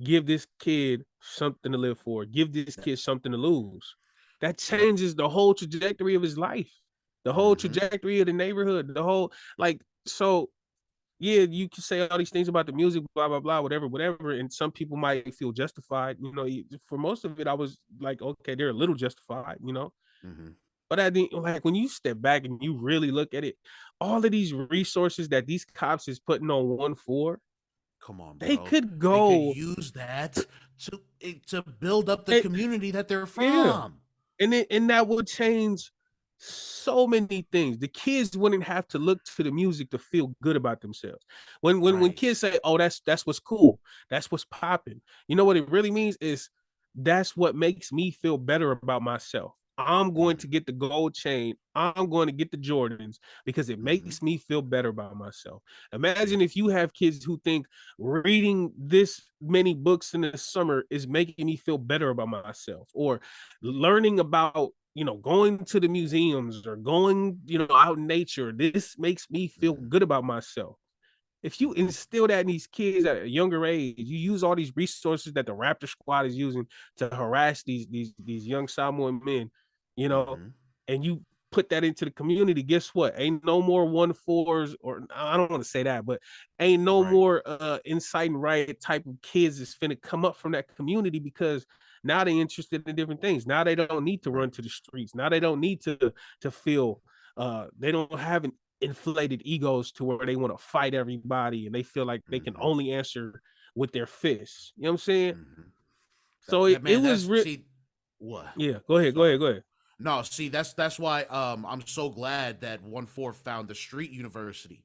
give this kid something to live for, give this kid something to lose. That Yep. changes the whole trajectory of his life, the whole Mm-hmm. trajectory of the neighborhood, the whole, like, so yeah, you can say all these things about the music, blah, blah, blah, whatever. And some people might feel justified. For most of it, I was like, okay, they're a little justified. Mm-hmm. But I think, like, when you step back and you really look at it, all of these resources that these cops is putting on 1-4, Come on, they bro. could They could go, use that to build up the they, community that they're yeah, from. and that would change so many things. The kids wouldn't have to look to the music to feel good about themselves. When Right. kids say, "Oh, that's what's cool, that's what's popping," you know what it really means is that's what makes me feel better about myself. I'm going Mm-hmm. to get the gold chain. I'm going to get the Jordans because it Mm-hmm. makes me feel better about myself. Yeah. Imagine if you have kids who think reading this many books in the summer is making me feel better about myself, or learning about, going to the museums, or going, out in nature. This makes me feel Mm-hmm. good about myself. If you Mm-hmm. instill that in these kids at a younger age, you use all these resources that the Raptor squad is using to harass these young Samoan men, you know, Mm-hmm. and you put that into the community. Guess what? Ain't no more 1-4s, or I don't want to say that, but ain't no Right. more inciting riot type of kids that's finna come up from that community, because now they're interested in different things. Now they don't need to Right. run to the streets. Now they don't need to feel they don't have an inflated egos to where they want to fight everybody and they feel like they can Mm-hmm. only answer with their fists. You know what I'm saying? Mm-hmm. So That it man, was that's real. see what? Yeah, go ahead, go Sorry. ahead, go ahead. No, see, that's why I'm so glad that 1-4 found the street university.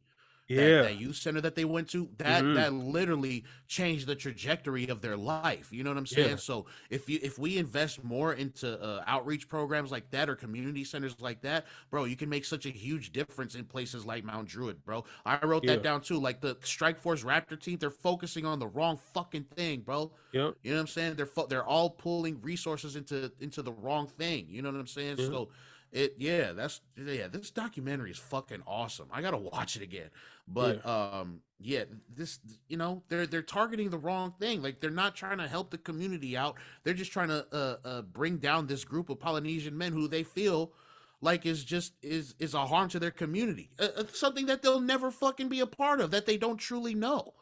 That Yeah. youth center that they went to, that Mm-hmm. that literally changed the trajectory of their life. You know what I'm saying? Yeah. So if we invest more into outreach programs like that, or community centers like that, bro, you can make such a huge difference in places like Mount Druid, bro. I wrote that Yeah. down too. Like the Strike Force Raptor team, they're focusing on the wrong fucking thing, bro. Yeah. You know what I'm saying? They're all pulling resources into the wrong thing. You know what I'm saying? Yeah. So This documentary is fucking awesome. I gotta watch it again. Yeah. But this, they're targeting the wrong thing. Like, they're not trying to help the community out. They're just trying to bring down this group of Polynesian men who they feel like is a harm to their community. Something that they'll never fucking be a part of, that they don't truly know.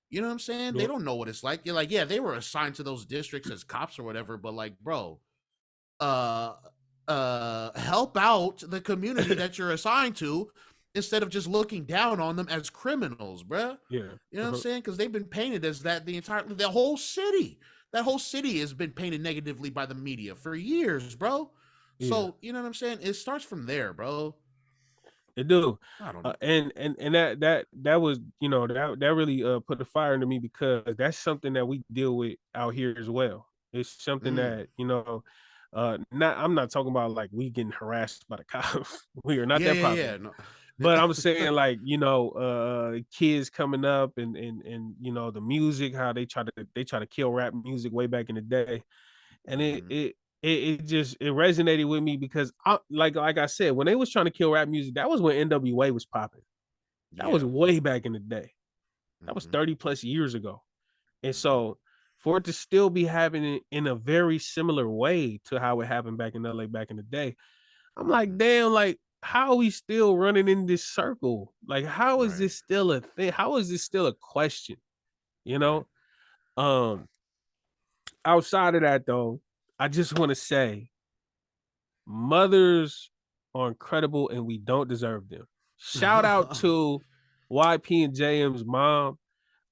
You know what I'm saying? They Yep. don't know what it's like. You're like, yeah, they were assigned to those districts as cops or whatever, but like, bro, uh help out the community that you're assigned to, instead of just looking down on them as criminals, bruh. Yeah. You know what I'm saying? Because they've been painted as that. The whole city, that whole city has been painted negatively by the media for years, bro. Yeah. So, you know what I'm saying? It starts from there, bro. It do. I don't know. And that was, that really put a fire into me, because that's something that we deal with out here as well. It's something Mm. that, not I'm not talking about like we getting harassed by the cops. We are not Yeah, that yeah, popular. yeah. No. But I'm saying, like, kids coming up, and the music, how they try to kill rap music way back in the day. And Mhm. it just it resonated with me, because like I said, when they was trying to kill rap music, that was when NWA was popping. That was Yeah. way back in the day. That was Mhm. 30 plus years ago. And Mhm. so for it to still be happening in a very similar way to how it happened back in LA back in the day, I'm like, Mhm. damn, like, how are we still running in this circle? Like, how is Right. this still a thing? How is this still a question? You Right. know? Um, Outside of that though, I just want to say, mothers are incredible and we don't deserve them. Shout out to YP and JM's mom.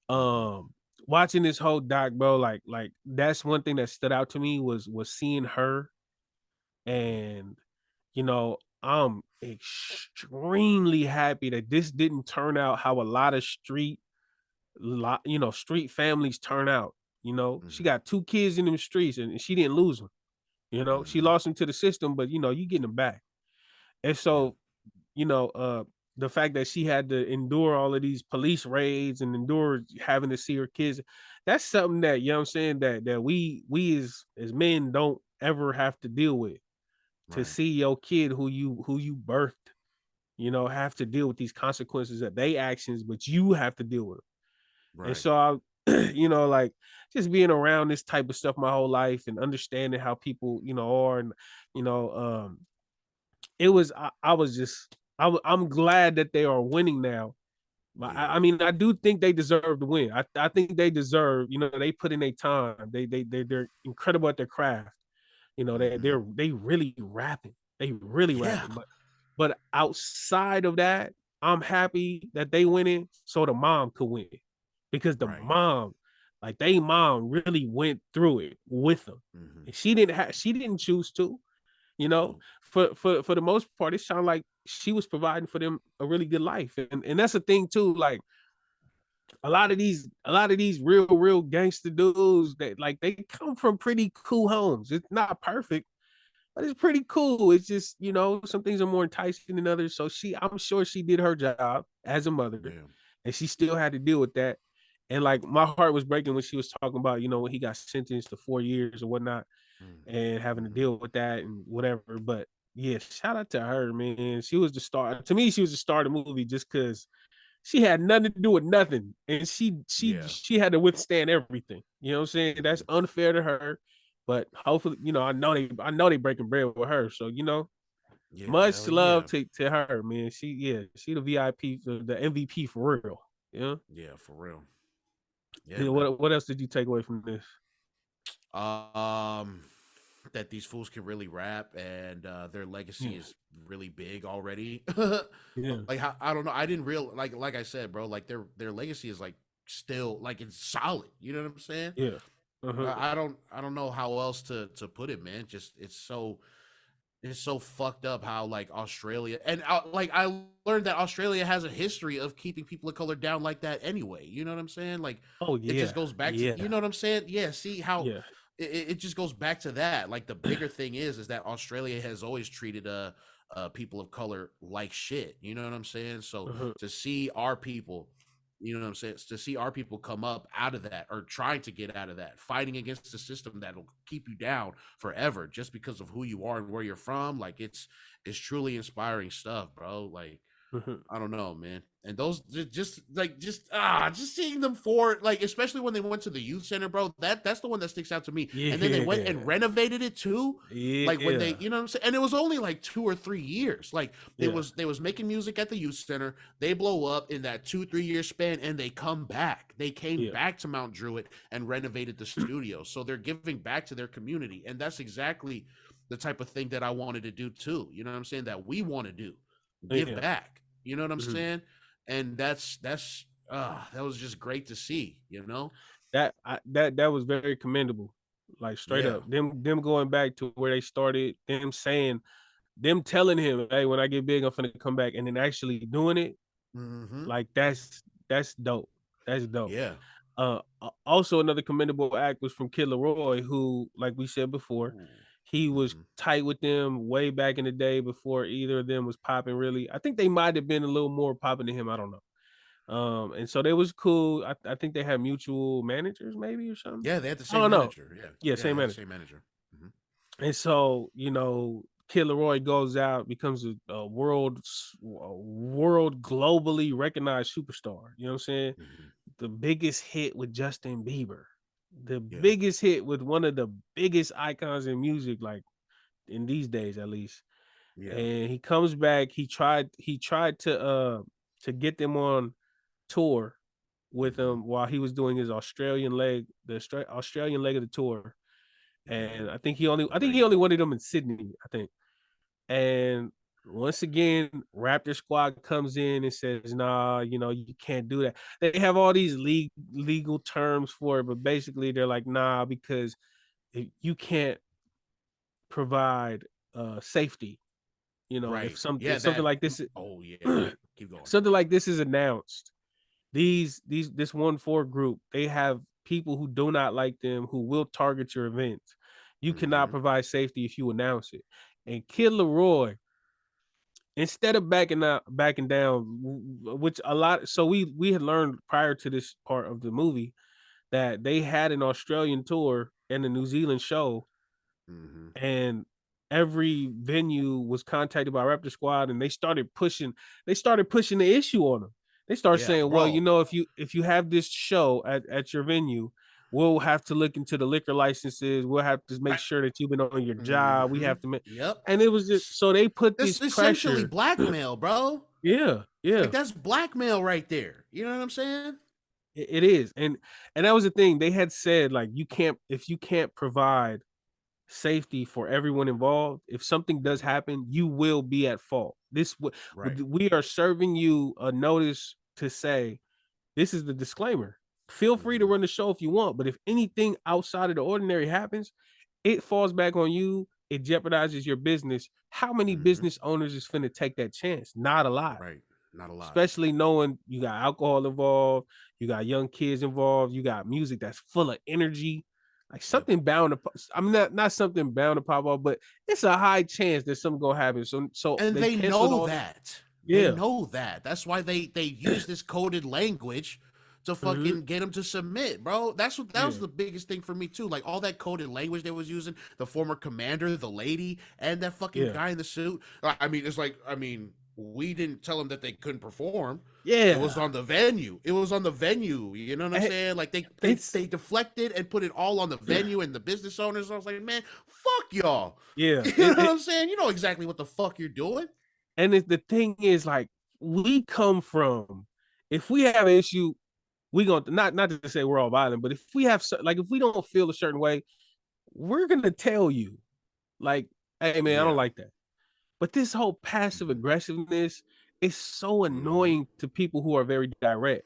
Mhm. Um, Watching this whole doc, bro, like that's one thing that stood out to me was seeing her. Mhm. And I'm extremely happy that this didn't turn out how a lot of street families turn out. She Mhm. got two kids in them streets, and she didn't lose them. She Mhm. lost them to the system, but you getting them back. And Yeah. so, you know, uh, the fact that she had to endure all of these police raids and endure having to see her kids, that's something that, you know what I'm saying, that we as men don't ever have to deal with. To Right. see your kid who you birthed, have to deal with these consequences of their actions, but you have to deal with them. And Right. so like, just being around this type of stuff my whole life and understanding how people, are, and you know, it was I was just I'm glad that they are winning now. But I Yeah. mean, I do think they deserve to win. I think they deserve, they put in their time. They're incredible at their craft. Mhm. They really rapping. They really Yeah. rapping. But outside of that, I'm happy that they winning so the mom could win. Because the Right. mom, like, they mom really went through it with them. Mhm. And she didn't choose to, you know. Nope. For the most part, it sounded like she was providing for them a really good life. And that's the thing too, like, a lot of these real gangster dudes, that, like, they come from pretty cool homes. It's not perfect, but it's pretty cool. It's just, some things are more enticing than others. So I'm sure she did her job as a mother, Yeah. and she still had to deal with that. And, like, my heart was breaking when she was talking about, when he got sentenced to 4 years or whatnot, Mhm. and having to Mhm. deal with that and whatever. But yeah, shout out to her, man. She was the star. To me, she was the star of the movie, just because she had nothing to do with nothing, and she she Yeah. she had to withstand everything. You know what I'm saying? That's Mhm. unfair to her, but hopefully, I know they breaking bread with her. So, Yeah. much Hell love yeah. to her, man. She the VIP, the MVP for real. Yeah. Yeah. For real. Yeah, And man. what else did you take away from this? Um, that these fools can really rap, and their legacy Yeah. is really big already. Yeah. Like, how, I don't know. I didn't real like I said, bro. Like, their legacy is like still, like, it's solid. You know what I'm saying? Yeah. Uh-huh. I don't know how else to put it, man. Just it's so fucked up how, like, Australia, and like, I learned that Australia has a history of keeping people of color down like that anyway. You know what I'm saying? Like, Oh it just yeah. goes back to, you Yeah. know what I'm saying? Yeah. See how Yeah. it just goes back to that. Like, the bigger thing is that Australia has always treated people of color like shit. You know what I'm saying? So Uh-huh. to see our people You know what I'm saying? To see our people come up out of that, or trying to get out of that, fighting against the system that'll keep you down forever just because of who you are and where you're from. Like it's truly inspiring stuff, bro. Like I don't know, man. And those just seeing them for like, especially when they went to the youth center, bro. That's the one that sticks out to me. And then they went and Yeah. renovated it too. Like when they, Yeah. you know what I'm saying? And it was only like 2 or 3 years. Like they was making music at the youth center. They blow up in that 2-3 year span, and they come back. They came back to Mount Druitt and renovated the studio. So they're giving back to their community, and that's exactly the type of thing that I wanted to do too. You know what I'm saying? That we want to do, give back. You know what I'm saying? And that was just great to see, you know? That was very commendable. Like straight up. Them going back to where they started, them telling him, hey, when I get big, I'm finna come back, and then actually doing it. Like that's dope. That's dope. Yeah. Also another commendable act was from Kid Leroy, who, like we said before, he was tight with them way back in the day before either of them was popping really. I think they might have been a little more popping to him. I don't know. And so they was cool. I think they had mutual managers maybe or something. Yeah, they had the I same don't know. manager. Yeah, They same had the manager. same manager. And so, Kid Leroy goes out, becomes a world globally recognized superstar. You know what I'm saying? The biggest hit with Justin Bieber, the biggest hit with one of the biggest icons in music, like in these days at least. And he comes back. He tried to get them on tour with him while he was doing his Australian leg, Australian leg of the tour. And I think he only wanted them in Sydney, I think. And once again, Raptor Squad comes in and says, nah, you can't do that. They have all these legal terms for it, but basically they're like, nah, because you can't provide safety. If something like this Keep going. something like this is announced, this ONEFOUR group, they have people who do not like them who will target your events. You cannot provide safety if you announce it. And Kid Leroy, instead of backing down, which a lot, so we had learned prior to this part of the movie that they had an Australian tour and a New Zealand show, and every venue was contacted by Raptor Squad, and they started pushing the issue on them. They start saying, well, if you have this show at your venue, we'll have to look into the liquor licenses. We'll have to make sure that you've been on your job. We have to make, and it was just, so they put this essentially pressure. blackmail, bro. Yeah. Like that's blackmail right there. You know what I'm saying? It is. And that was the thing. They had said, like, if you can't provide safety for everyone involved, if something does happen, you will be at fault. We are serving you a notice to say, this is the disclaimer. Feel free to run the show if you want, but if anything outside of the ordinary happens, it falls back on you. It jeopardizes your business. How many business owners is finna take that chance? Not a lot. Right. Not a lot. Especially knowing you got alcohol involved, you got young kids involved, you got music that's full of energy. Like something bound to, I'm not something bound to pop off, but it's a high chance that something gonna happen. So and they know that. Yeah. They know that. That's why they use this coded language to fucking get them to submit, bro. That was the biggest thing for me too. Like all that coded language they was using, the former commander, the lady, and that fucking guy in the suit. I mean, it's like, we didn't tell them that they couldn't perform. Yeah, it was on the venue. You know what I'm saying? Like they deflected and put it all on the venue and the business owners. I was like, man, fuck y'all. Yeah, you know what I'm saying? You know exactly what the fuck you're doing. And the thing is, like, we come from, if we have an issue, we gonna not to say we're all violent, but if we have, like, if we don't feel a certain way, we're gonna tell you, like, hey man, I don't like that. But this whole passive aggressiveness is so annoying to people who are very direct.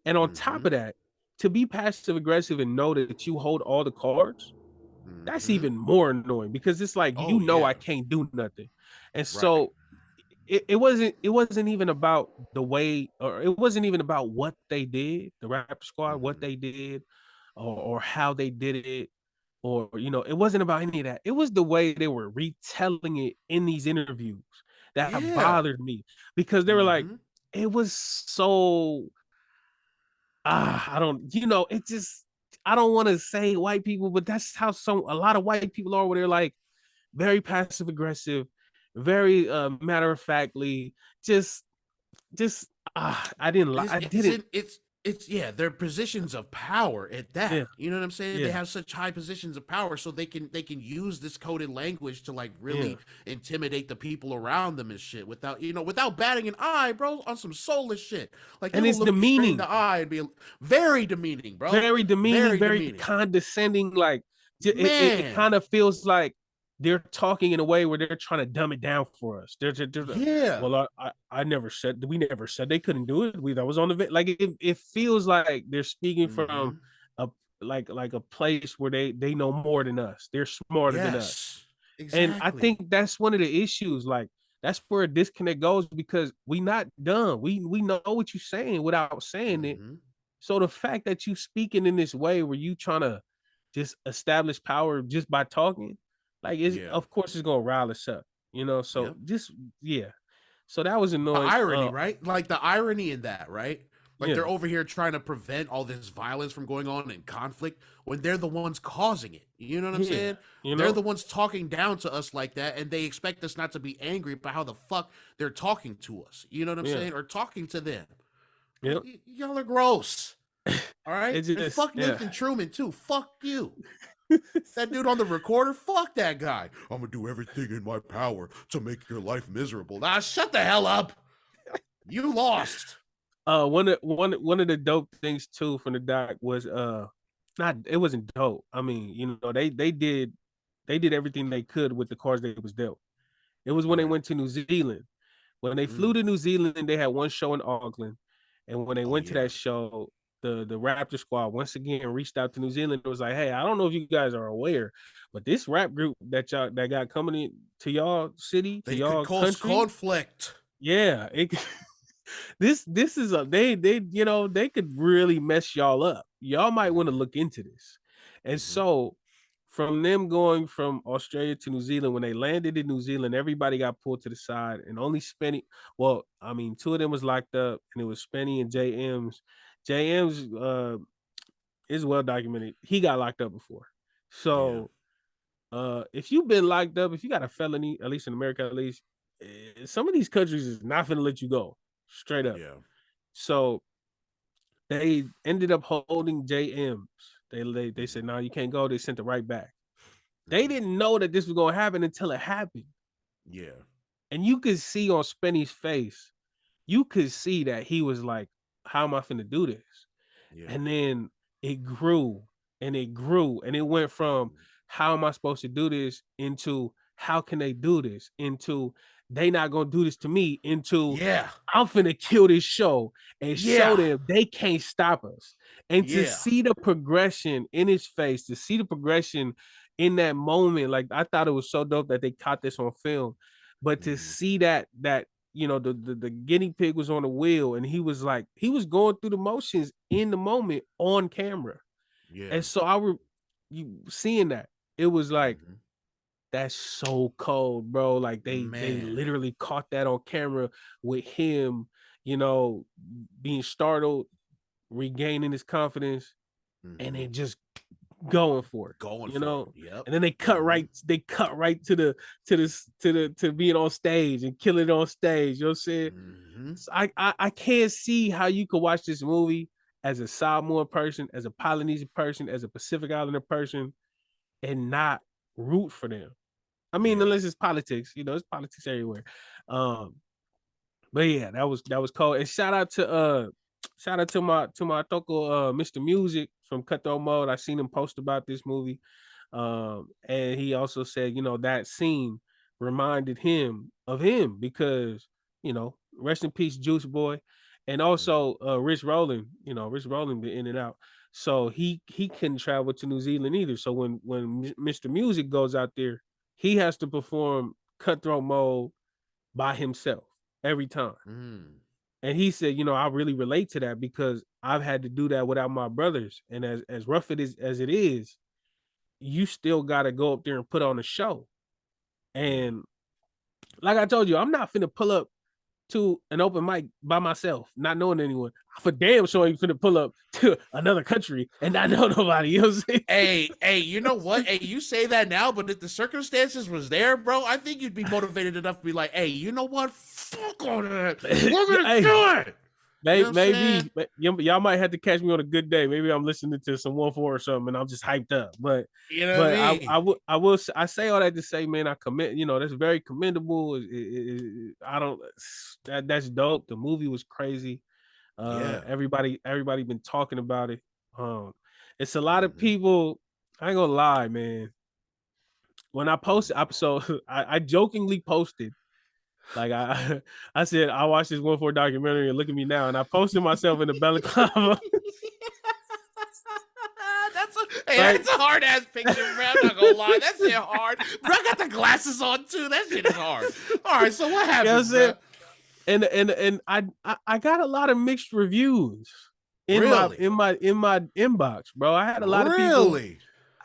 And on top of that, to be passive aggressive and know that you hold all the cards, that's even more annoying, because it's like, I can't do nothing. And so it wasn't even about the way, or it wasn't even about what they did, the Rapper Squad, what they did, or how they did it. Or, it wasn't about any of that. It was the way they were retelling it in these interviews that bothered me, because they were like, it was so, I don't, it just, I don't want to say white people, but that's how a lot of white people are, where they're like very passive aggressive, very matter of factly, just It's I it's didn't. in it's yeah, they're positions of power at that. Yeah, You know what I'm saying? They yeah, have such high positions of power, so they can use this coded language to like yeah. really intimidate the people around them and shit without without batting an eye, bro, on some soulless shit. Like they And will it's look you straight in demeaning, the eye and be very demeaning, bro. very demeaning, Very very demeaning. condescending. Like it Man. kind of feels like they're talking in a way where they're trying to dumb it down for us. Yeah. Well, I never said, we never said they couldn't do it. That was on the like it feels like they're speaking from Mhm. a like a place where they know more than us. They're smarter than us. Yes. And I Exactly. think that's one of the issues. Like that's where a disconnect goes, because we not done. We know what you're saying without saying it. Mhm. So the fact that you speaking in this way where you trying to just establish power just by talking, like it's, Yeah. of course it's gonna rile us up, So Yep. just, yeah. So that was The annoying. irony, right? Like the irony in that, right? Like Yeah, they're over here trying to prevent all this violence from going on and conflict when they're the ones causing it. You know what I'm yeah, saying? you They're know, the ones talking down to us like that, and they expect us not to be angry about how the fuck they're talking to us. You know what I'm yeah, saying? Or talking to them. yep. Y'all are gross. All right? It And just, fuck yeah. Nathan Truman, too. Fuck you. That dude on the recorder, fuck that guy. I'm gonna do everything in my power to make your life miserable. Nah, shut the hell up. You lost. One of the dope things too from the doc was not, it wasn't dope. I mean, they did everything they could with the cards they was dealt. It was when they Right. went to New Zealand. When they flew Mm. to New Zealand, they had one show in Auckland, and when they Oh went to yeah. that show, the Raptor squad once again reached out to New Zealand. It was like, hey, I don't know if you guys are aware, but this rap group that got coming in to y'all city, to They could y'all cause country, conflict. yeah, this is a, they they could really mess y'all up. Y'all might want to Mm-hmm. look into this. And Mm-hmm. so from them going from Australia to New Zealand, when they landed in New Zealand, everybody got pulled to the side, and only Spenny, well, I mean, two of them was locked up, and it was Spenny and JM's. JM's is well documented. He got locked up before. Yeah. So if you've been locked up, if you got a felony, at least in America, at least, some of these countries is not gonna let you go straight up. Yeah. So they ended up holding JMs. They Mm-hmm. said, no, you can't go. They sent it right back. They Mm-hmm. didn't know that this was gonna happen until it happened. Yeah. And you could see on Spenny's face, you could see that he was like, how am I finna do this? Yeah. And then it grew and it grew and it went from, Mm-hmm. how am I supposed to do this, into how can they do this, into they not gonna do this to me, into Yeah. I'm finna kill this show and show Yeah. them they can't stop us. And to Yeah. see the progression in his face, to see the progression in that moment, like I thought it was so dope that they caught this on film. But to Mm-hmm. see that the guinea pig was on the wheel and he was like, he was going through the motions in the moment on camera. Yeah. And so you seeing that, it was like, Mm-hmm. that's so cold, bro. Like they Man. literally caught that on camera with him, you know, being startled, regaining his confidence, and Mm-hmm. then just going for it, Going you for it. know. Yep. And then Mm-hmm. they cut right to to being on stage and killing it on stage. You know what I'm saying? Mm-hmm. So I can't see how you could watch this movie as a Samoan person, as a Polynesian person, as a Pacific Islander person, and not root for them. I mean, Yeah. unless it's politics, it's politics everywhere. Um, but yeah, that was cool. And shout out to my Toko Mr. Music from Cutthroat Mode. I seen him post about this movie. And he also said, that scene reminded him of him because, rest in peace, Juice Boy. And Mm-hmm. also Rich Rowland been in and out. So he couldn't travel to New Zealand either. So when Mr. Music goes out there, he has to perform Cutthroat Mode by himself every time. Mm. And he said, I really relate to that because I've had to do that without my brothers. And as rough as it is, you still got to go up there and put on a show. Yeah. And like I told you, I'm not finna pull up to an open mic by myself, not knowing anyone. For damn sure ain't finna pull up to another country and not know nobody. You know what I'm saying? Hey, you know what? Hey, you say that now, but if the circumstances was there, bro, I think you'd be motivated enough to be like, hey, you know what? Fuck all that. We're gonna do it. Maybe y'all might have to catch me on a good day. Maybe I'm listening to some ONEFOUR or something, and I'm just hyped up. But you know what I mean? I say all that to say, man, I commit. You know, that's very commendable. That's dope. The movie was crazy. Everybody been talking about it. It's a lot of people. I ain't gonna lie, man. When I posted, I jokingly posted. Like I said, I watched this ONEFOUR documentary and look at me now. And I posted myself in the balaclava. That's a hard ass picture, bro. I'm not gonna lie. That's it hard. Bro, I got the glasses on too. That shit is hard. All right, so what happened, bro? And I got a lot of mixed reviews in my inbox, bro. I had a lot of people.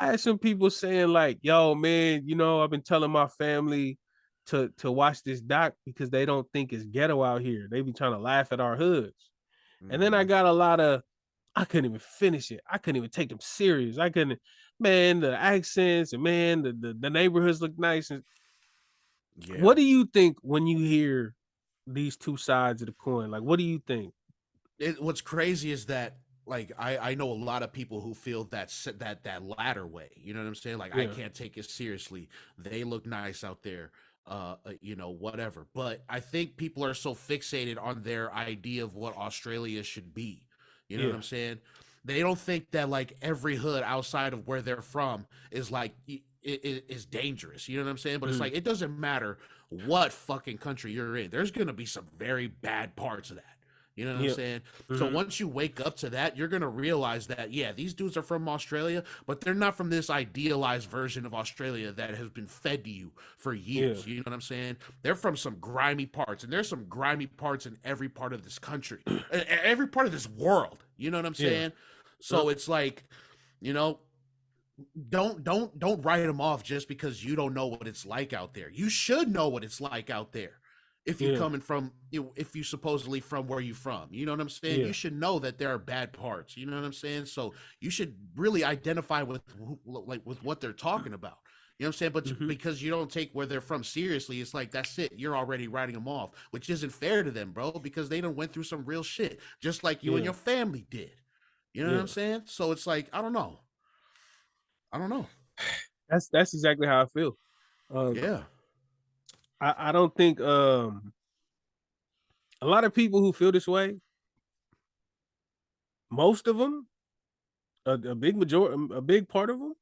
I had some people saying like, yo, man, you know, I've been telling my family to watch this doc because they don't think it's ghetto out here. They be trying to laugh at our hoods. And then I got a lot of, I couldn't even finish it. I couldn't even take them serious. I couldn't, man, the accents and man, the neighborhoods look nice. And what do you think when you hear these two sides of the coin? Like, what do you think? What's crazy is that, like, I know a lot of people who feel that latter way. You know what I'm saying? Like, I can't take it seriously. They look nice out there. You know, whatever. But I think people are so fixated on their idea of what Australia should be. You know what I'm saying? They don't think that like every hood outside of where they're from is like is dangerous. You know what I'm saying? But it's like it doesn't matter what fucking country you're in. There's gonna be some very bad parts of that. You know what I'm saying? So once you wake up to that, you're going to realize that, yeah, these dudes are from Australia, but they're not from this idealized version of Australia that has been fed to you for years. You know what I'm saying? They're from some grimy parts, and there's some grimy parts in every part of this country, every part of this world. You know what I'm saying? So it's like, you know, don't write them off just because you don't know what it's like out there. You should know what it's like out there. If you're coming from, if you supposedly from where you from, you know what I'm saying? You should know that there are bad parts. You know what I'm saying? So you should really identify with what they're talking about. You know what I'm saying? But because you don't take where they're from seriously, it's like, that's it. You're already writing them off, which isn't fair to them, bro, because they done went through some real shit, just like you and your family did. You know what I'm saying? So it's like, I don't know. That's exactly how I feel. I don't think a lot of people who feel this way, most of them, a big part of them,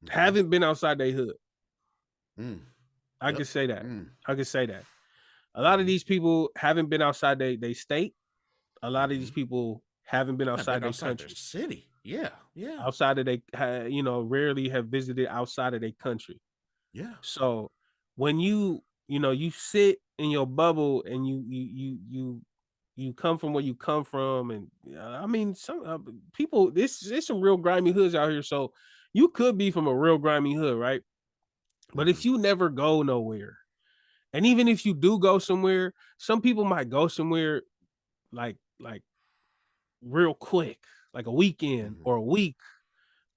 haven't been outside their hood. I can say that. I can say that. A lot of these people haven't been outside they state. A lot of these people haven't been outside their country, their city. Outside of they, you know, rarely have visited outside of their country. So when you sit in your bubble and you come from where you come from, and I mean, some people, there's some real grimy hoods out here. So you could be from a real grimy hood, right? But if you never go nowhere, and even if you do go somewhere, some people might go somewhere like real quick, like a weekend or a week,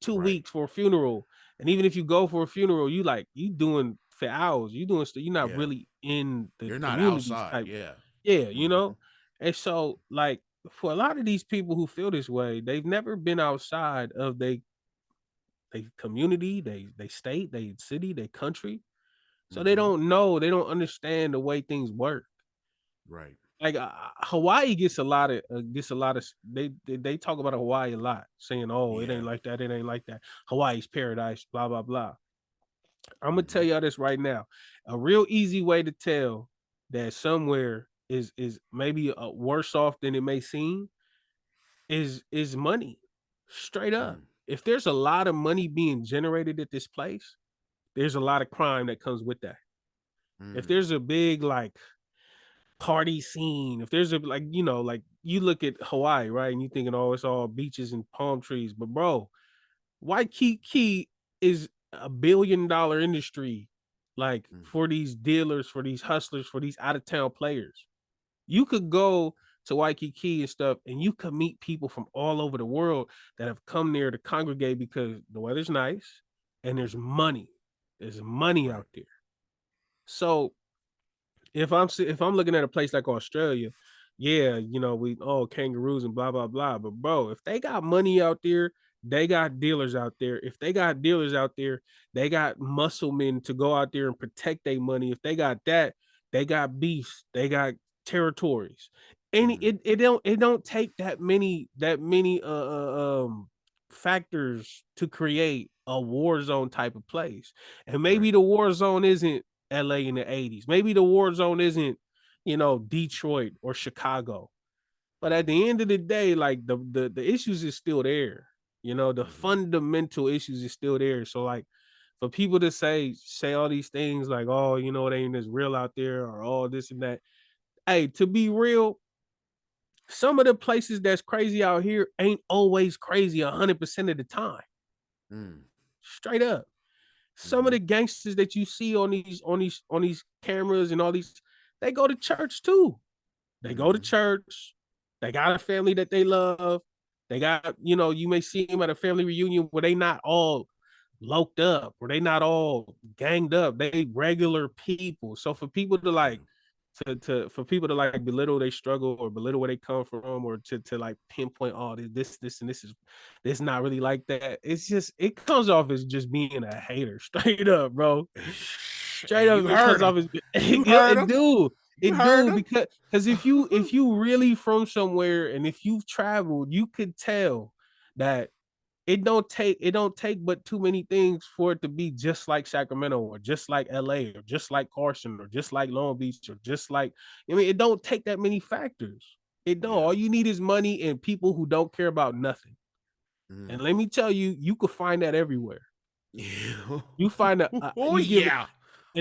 2 weeks for a funeral. And even if you go for a funeral, you doing for hours, you doing stuff. You're not really in the community type. You know. And so, like, for a lot of these people who feel this way, they've never been outside of they community, they state, they city, they country. So they don't know, they don't understand the way things work. Right. Like Hawaii gets a lot of they talk about Hawaii a lot, saying, "Oh, it ain't like that, it ain't like that. Hawaii's paradise, blah blah blah." I'm gonna tell y'all this right now. A real easy way to tell that somewhere is maybe worse off than it may seem is money. Straight up. If there's a lot of money being generated at this place, there's a lot of crime that comes with that. If there's a big like party scene, if there's a like, you know, like you look at Hawaii, right, and you thinking, oh, it's all beaches and palm trees, but bro, Waikiki is $1 billion industry like for these dealers, for these hustlers, for these out of town players. You could go to Waikiki and stuff, and you could meet people from all over the world that have come there to congregate because the weather's nice and there's money. There's money out there. So if I'm looking at a place like Australia, yeah, you know, we kangaroos and blah blah blah. But bro, if they got money out there, they got dealers out there. If they got dealers out there, they got muscle men to go out there and protect their money. If they got that, they got beefs, they got territories. And it don't take that many factors to create a war zone type of place. And maybe the war zone isn't LA in the 80s. Maybe the war zone isn't, Detroit or Chicago. But at the end of the day, like the issues is still there. The fundamental issues is still there. So like for people to say all these things like, oh, it ain't as real out there or all this and that. Hey, to be real, some of the places that's crazy out here ain't always crazy 100% of the time. Straight up. Some of the gangsters that you see on these cameras and all these, they go to church too. They go to church. They got a family that they love. They got, you may see them at a family reunion where they not all loked up, where they not all ganged up. They regular people. So for people to like for people to like belittle they struggle or belittle where they come from or to like pinpoint this and this not really like that, it's just, it comes off as just being a hater straight up, bro. Straight up, it comes off as it do because if you really from somewhere and if you've traveled, you could tell that it don't take but too many things for it to be just like Sacramento or just like LA or just like Carson or just like Long Beach or just like, it don't take that many factors. It don't. All you need is money and people who don't care about nothing. And let me tell you, you could find that everywhere. You find an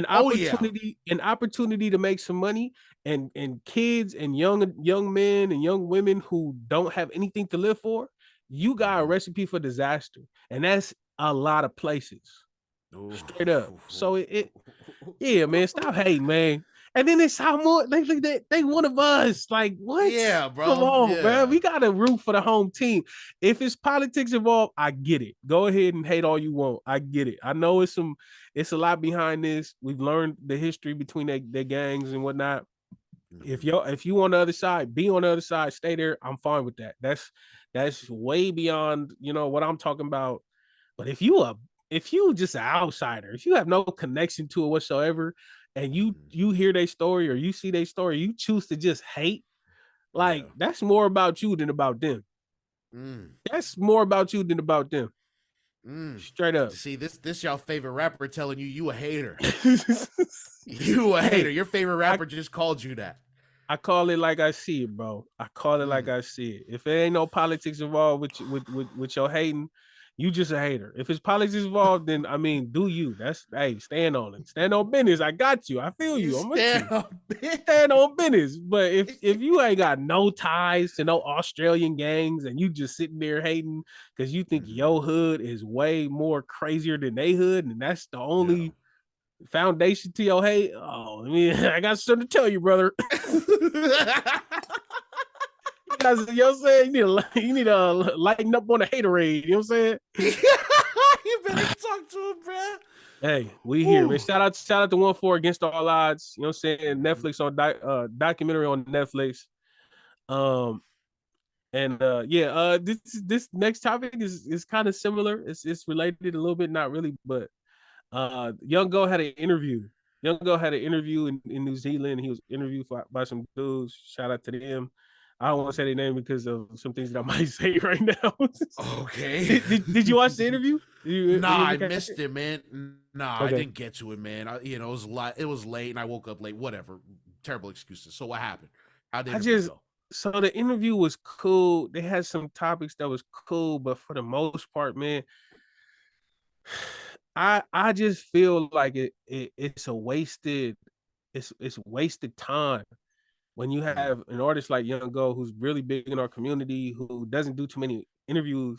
opportunity to make some money, and kids and young men and young women who don't have anything to live for, you got a recipe for disaster, and that's a lot of places. Straight up. So yeah, man, stop hating, man. And then it's how more they one of us. Like, what? Yeah, bro. Come on, bro. We gotta root for the home team. If it's politics involved, I get it. Go ahead and hate all you want. I get it. I know it's a lot behind this. We've learned the history between their gangs and whatnot. If you on the other side, be on the other side, stay there. I'm fine with that. That's way beyond what I'm talking about. But if you just an outsider, if you have no connection to it whatsoever, and you hear their story or you see their story, you choose to just hate, like that's more about you than about them. That's more about you than about them. Straight up. See, this y'all favorite rapper telling you a hater. You a hater. Your favorite rapper just called you that. I call it like I see it, bro. I call it like I see it. If there ain't no politics involved with your hating, you just a hater. If it's politics involved, then I mean, do you? Stand on it. Stand on business. I got you. I feel you. I'm stand on business. But if you ain't got no ties to no Australian gangs and you just sitting there hating because you think your hood is way more crazier than they hood, and that's the only foundation to your hate. Oh, I mean, I got something to tell you, brother. You know what I'm saying? You need to lighten up on the haterade. You know what I'm saying? You better talk to him, bro. Hey, we here, man. Shout out to ONEFOUR Against All Odds. You know what I'm saying? Netflix on documentary on Netflix. This next topic is kind of similar. It's related a little bit, not really, but Young Go had an interview. Young Go had an interview in New Zealand. He was interviewed by some dudes. Shout out to them. I don't want to say their name because of some things that I might say right now. Okay. Did you watch the interview? I missed it, man. Okay. I didn't get to it, man. It was it was late, and I woke up late. Whatever. Terrible excuses. So what happened? How did it go? So the interview was cool. They had some topics that was cool, but for the most part, man, I just feel like it's a wasted time when you have an artist like Young Go who's really big in our community, who doesn't do too many interviews.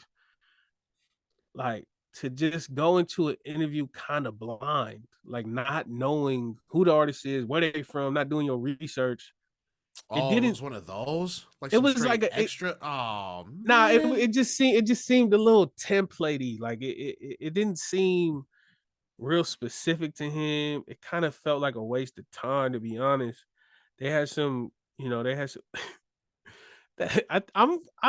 Like, to just go into an interview kind of blind, like not knowing who the artist is, where they from, not doing your research. It Oh, it didn't. was one of those, like It some was like straight a. extra. Oh Nah, man. it just seemed a little templatey. Like it didn't seem real specific to him. It kind of felt like a waste of time, to be honest. They had some, they had some. I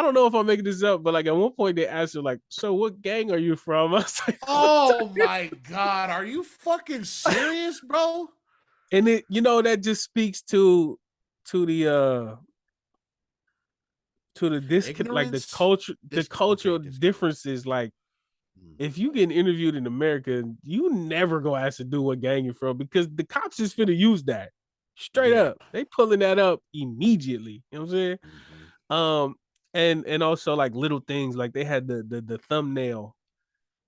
don't know if I'm making this up, but like at one point they asked her like, "So what gang are you from?" I was like, Oh my god, are you fucking serious, bro? and it, that just speaks to the like Ignorance. the This okay. cultural This. differences. Like if you get interviewed in America, you never go ask to do what gang you're from because the cops is finna use that straight Yeah. up. They pulling that up immediately. You know what I'm saying? Mm-hmm. Um, and also like little things like they had the thumbnail.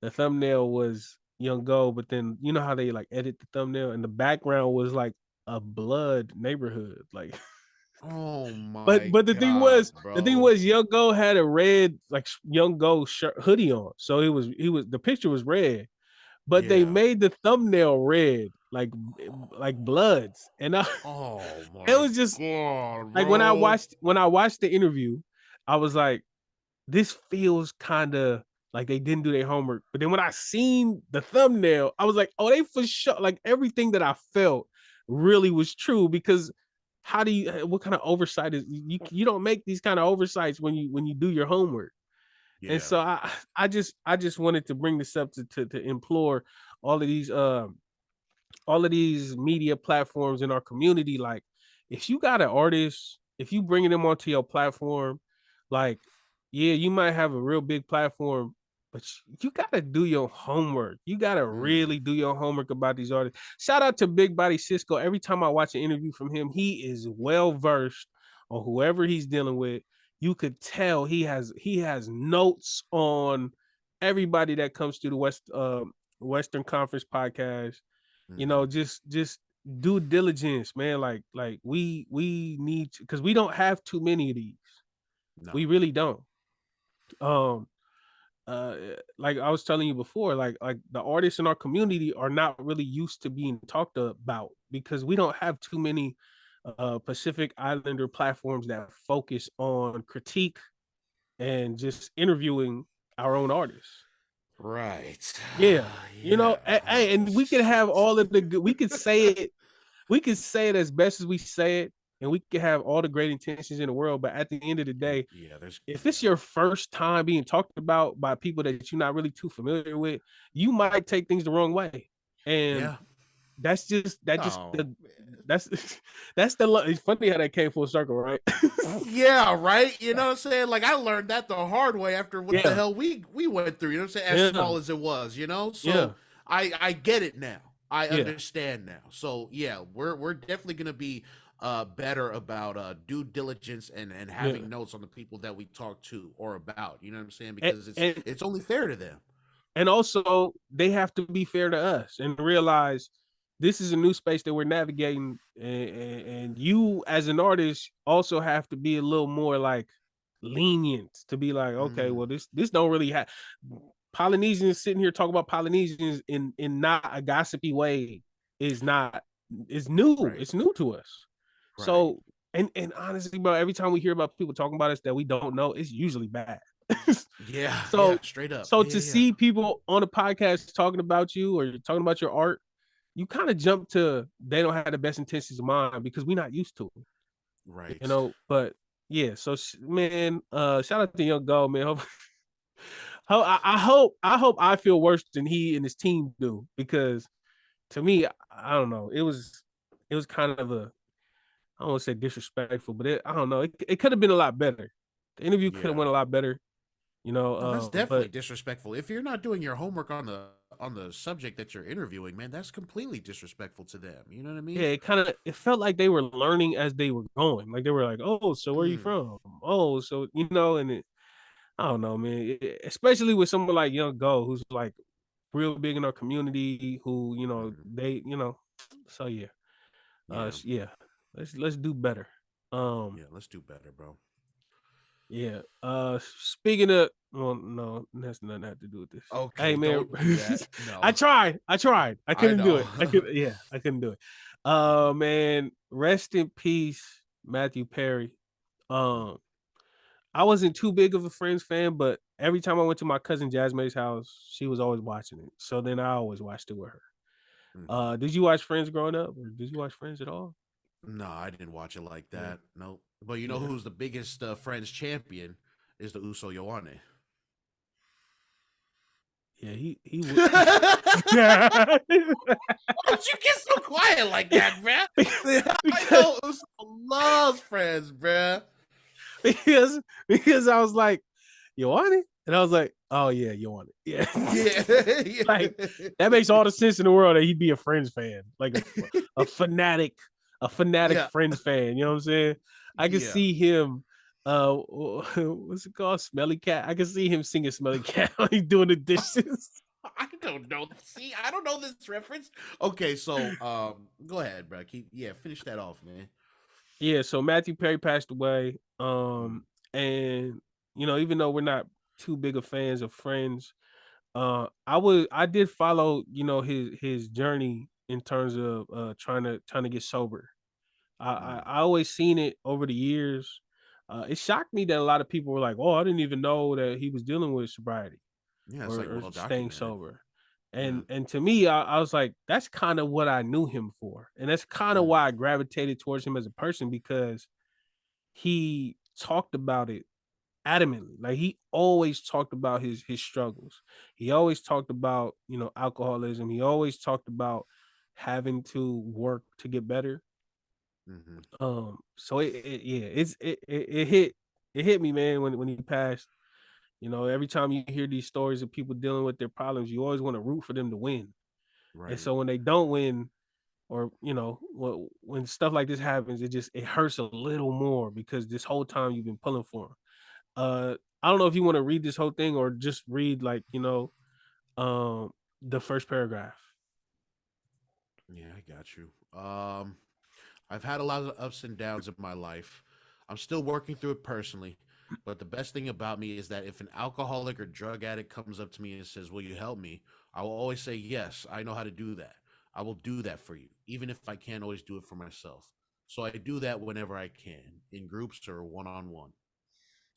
The thumbnail was Young Go, but then you know how they like edit the thumbnail, and the background was like a blood neighborhood, like. Oh But my but god, the thing bro. was Young Go had a red like Young Go shirt hoodie on, so he was the picture was red, but they Yeah. made the thumbnail red like Bloods, and Oh it my was just god, like bro. when I watched the interview, I was like, this feels kind of like they didn't do their homework. But then when I seen the thumbnail, I was like, oh, they for sure like everything that I felt really was true because how do you what kind of oversight is you don't make these kind of oversights when you do your homework. And Yeah. so I just wanted to bring this up to implore all of these all of these media platforms in our community, like if you got an artist, if you bringing them onto your platform, like yeah, you might have a real big platform, but you gotta do your homework. You gotta Mm. really do your homework about these artists. Shout out to Big Body Cisco. Every time I watch an interview from him, he is well versed on whoever he's dealing with. You could tell he has notes on everybody that comes to the Western Conference podcast. Mm-hmm. Just due diligence, man. Like we need to, because we don't have too many of these. We No. really don't. Um, uh, like I was telling you before, like the artists in our community are not really used to being talked about because we don't have too many Pacific Islander platforms that focus on critique and just interviewing our own artists. Right. Yeah, Yeah. and we could have all of the good. We could say it as best as we say it, and we could have all the great intentions in the world. But at the end of the day, Yeah. There's. if Yeah. it's your first time being talked about by people that you're not really too familiar with, you might take things the wrong way, and Yeah. that just Oh. the that's that's the it's funny how that came full circle, right? Yeah, right. You know what I'm saying? Like I learned that the hard way after what the Yeah, hell we went through. You know what I'm saying? As yeah, small as it was, you know. yeah, So I get it now. I yeah, understand now. So yeah, we're definitely gonna be better about due diligence and yeah, having notes on the people that we talk to or about. You know what I'm saying? and, Because and it's only fair to them. and also they have to be fair to us and realize this is a new space that we're navigating, and you as an artist also have to be a little more like lenient to be like, okay, well, Mm, this don't really have Polynesians sitting here talking about Polynesians in not a gossipy way is not is new. right. It's new to us. Right. So and honestly, bro, every time we hear about people talking about us that we don't know, it's usually bad. Yeah. Yeah. so Straight up. so Yeah. to Yeah. Yeah. see people on a podcast talking about you or talking about your art, you kind of jump to they don't have the best intentions of mind because we're not used to it, Right. But yeah, so man, shout out to Young Go, man. I hope I feel worse than he and his team do because to me, I don't know. It was kind of a I don't want to say disrespectful, but I don't know. It could have been a lot better. The interview could have Yeah. went a lot better, No, that's definitely but disrespectful. If you're not doing your homework on the subject that you're interviewing, man, that's completely disrespectful to them. You know what I yeah, mean? it felt like they were learning as they were going. Like they were like, "Oh, so where are you Mm, from? Oh, so and I don't know, man. Especially with someone like Young Go, who's like real big in our community, who mm, they so yeah, yeah, yeah. Let's do better. yeah. Let's do better, bro. Yeah. Speaking of, well, no, that's nothing have to do with this. Hey Okay, man, don't do that. No, I tried. I I couldn't do know. it. I couldn't do it. Man, rest in peace, Matthew Perry. Um, I wasn't too big of a Friends fan, but every time I went to my cousin Jasmine's house, she was always watching it. So then I always watched it with her. Mhm. Did you watch Friends growing up, or did you watch Friends at all? No, I didn't watch it like Yeah, that. No, but you know yeah, who's the biggest Friends champion is the Uso Yoane. yeah. He would. Why'd you get so quiet like that, bruh? I because know Uso loves Friends, bruh. because because I was like, you want it? And I was like, oh yeah, you want it. Yeah. Yeah, Like yeah, that makes all the sense in the world that he'd be a Friends fan, like a fanatic, yeah, Friends fan. You know what I'm saying? I can yeah. see him. What's it called? Smelly Cat. I can see him singing Smelly Cat while he's doing the dishes. I don't know. See, I don't know this reference. Okay, so go ahead, bro. Finish that off, man. Yeah. So Matthew Perry passed away. Mm, And even though we're not too big of fans of Friends, I did follow his journey in terms of trying to get sober. mm. I always seen it over the years. It shocked me that a lot of people were like, "Oh, I didn't even know that he was dealing with sobriety Yeah, it's like or well staying documented. sober." Yeah. And to me, I was like, that's kind of what I knew him for, and that's kind of Mm, why I gravitated towards him as a person because he talked about it adamantly. Like he always talked about his struggles. He always talked about alcoholism. He always talked about having to work to get better. mm-hmm. So yeah, it hit me, man, when he passed. Every time you hear these stories of people dealing with their problems, you always want to root for them to win. And Right. so when they don't win, or when stuff like this happens, it hurts a little more because this whole time you've been pulling for them. I don't know if you want to read this whole thing or just read um the first paragraph. Yeah, I got you. I've had a lot of ups and downs in my life. I'm still working through it personally, but the best thing about me is that if an alcoholic or drug addict comes up to me and says, "Will you help me?" I will always say, "Yes, I know how to do that. I will do that for you, even if I can't always do it for myself." So I do that whenever I can, in groups or one on one.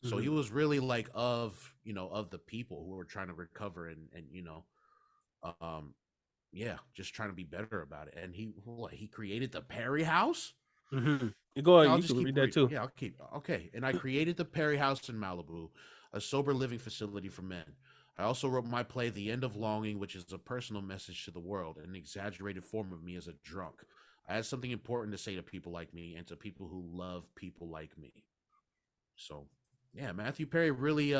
So he Mm-hmm. was really like of the people who were trying to recover and um yeah, just trying to be better about it. And he created the Perry House. Mm-hmm. Go Yeah, ahead, I'll you just can keep read that reading. too. Yeah, I'll keep. Okay. And I created the Perry House in Malibu, a sober living facility for men. I also wrote my play, The End of Longing, which is a personal message to the world, an exaggerated form of me as a drunk. I had something important to say to people like me and to people who love people like me. So, yeah, Matthew Perry really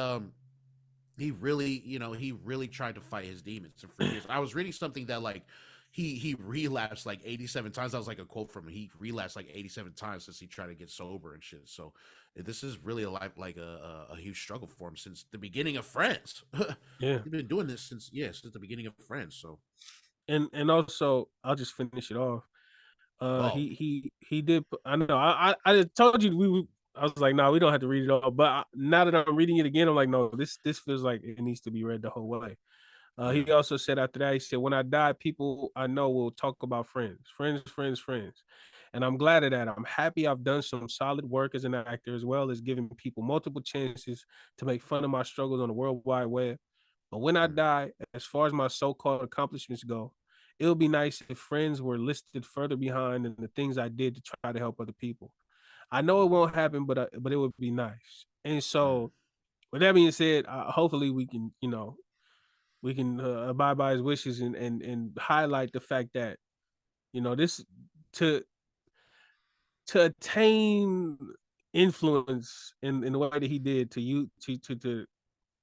he really tried to fight his demons. And for years, I was reading something that like he relapsed like 87 times. That was like a quote from him. He relapsed like 87 times since he tried to get sober and shit. So this is really a life like a huge struggle for him since the beginning of Friends. Yeah. He's been doing this since the beginning of Friends. So And also I'll just finish it off. oh He did. I know. I told you I was like, no, we don't have to read it all. But now that I'm reading it again, I'm like, no, this feels like it needs to be read the whole way. yeah. He also said after that, he said, when I die, people I know will talk about friends. And I'm glad of that. I'm happy I've done some solid work as an actor, as well as giving people multiple chances to make fun of my struggles on the World Wide Web. But when I Mm, die, as far as my so-called accomplishments go, it would be nice if friends were listed further behind in the things I did to try to help other people. I know it mm, won't happen, but it would be nice. And mm, so, with that being said, hopefully we can abide by his wishes and highlight the fact that this to attain influence in the way that he did to you to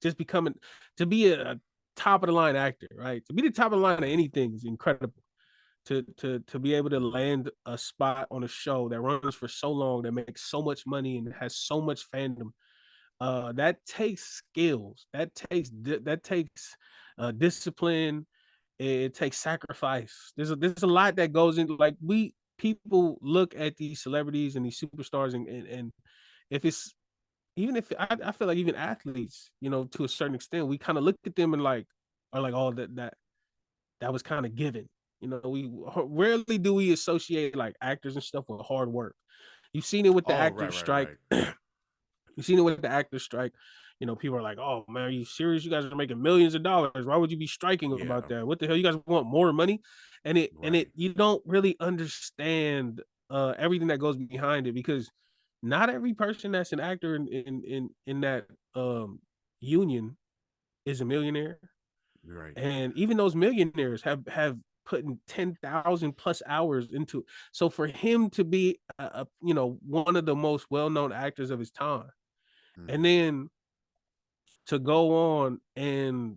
just becoming to be a top of the line actor, right? To be the top of the line of anything is incredible. To be able to land a spot on a show that runs for so long, that makes so much money and has so much fandom, that takes skills, that takes discipline, it takes sacrifice. There's a lot that goes into, like, we people look at these celebrities and these superstars and if it's even if I feel like even athletes, you know, to a certain extent, we kind of look at them and like are like, oh, that was kind of given. You know, we rarely do we associate like actors and stuff with hard work. You've seen it with the Oh, actors right, right, strike. right. You've seen it with the actors strike. You know, people are like, "Oh man, are you serious? You guys are making millions of dollars. Why would you be striking about Yeah, that? What the hell? You guys want more money?" And it right, you don't really understand everything that goes behind it, because not every person that's an actor in that union is a millionaire. right, And even those millionaires have put in 10,000 plus hours into. So for him to be you know, one of the most well-known actors of his time, and hmm, then to go on and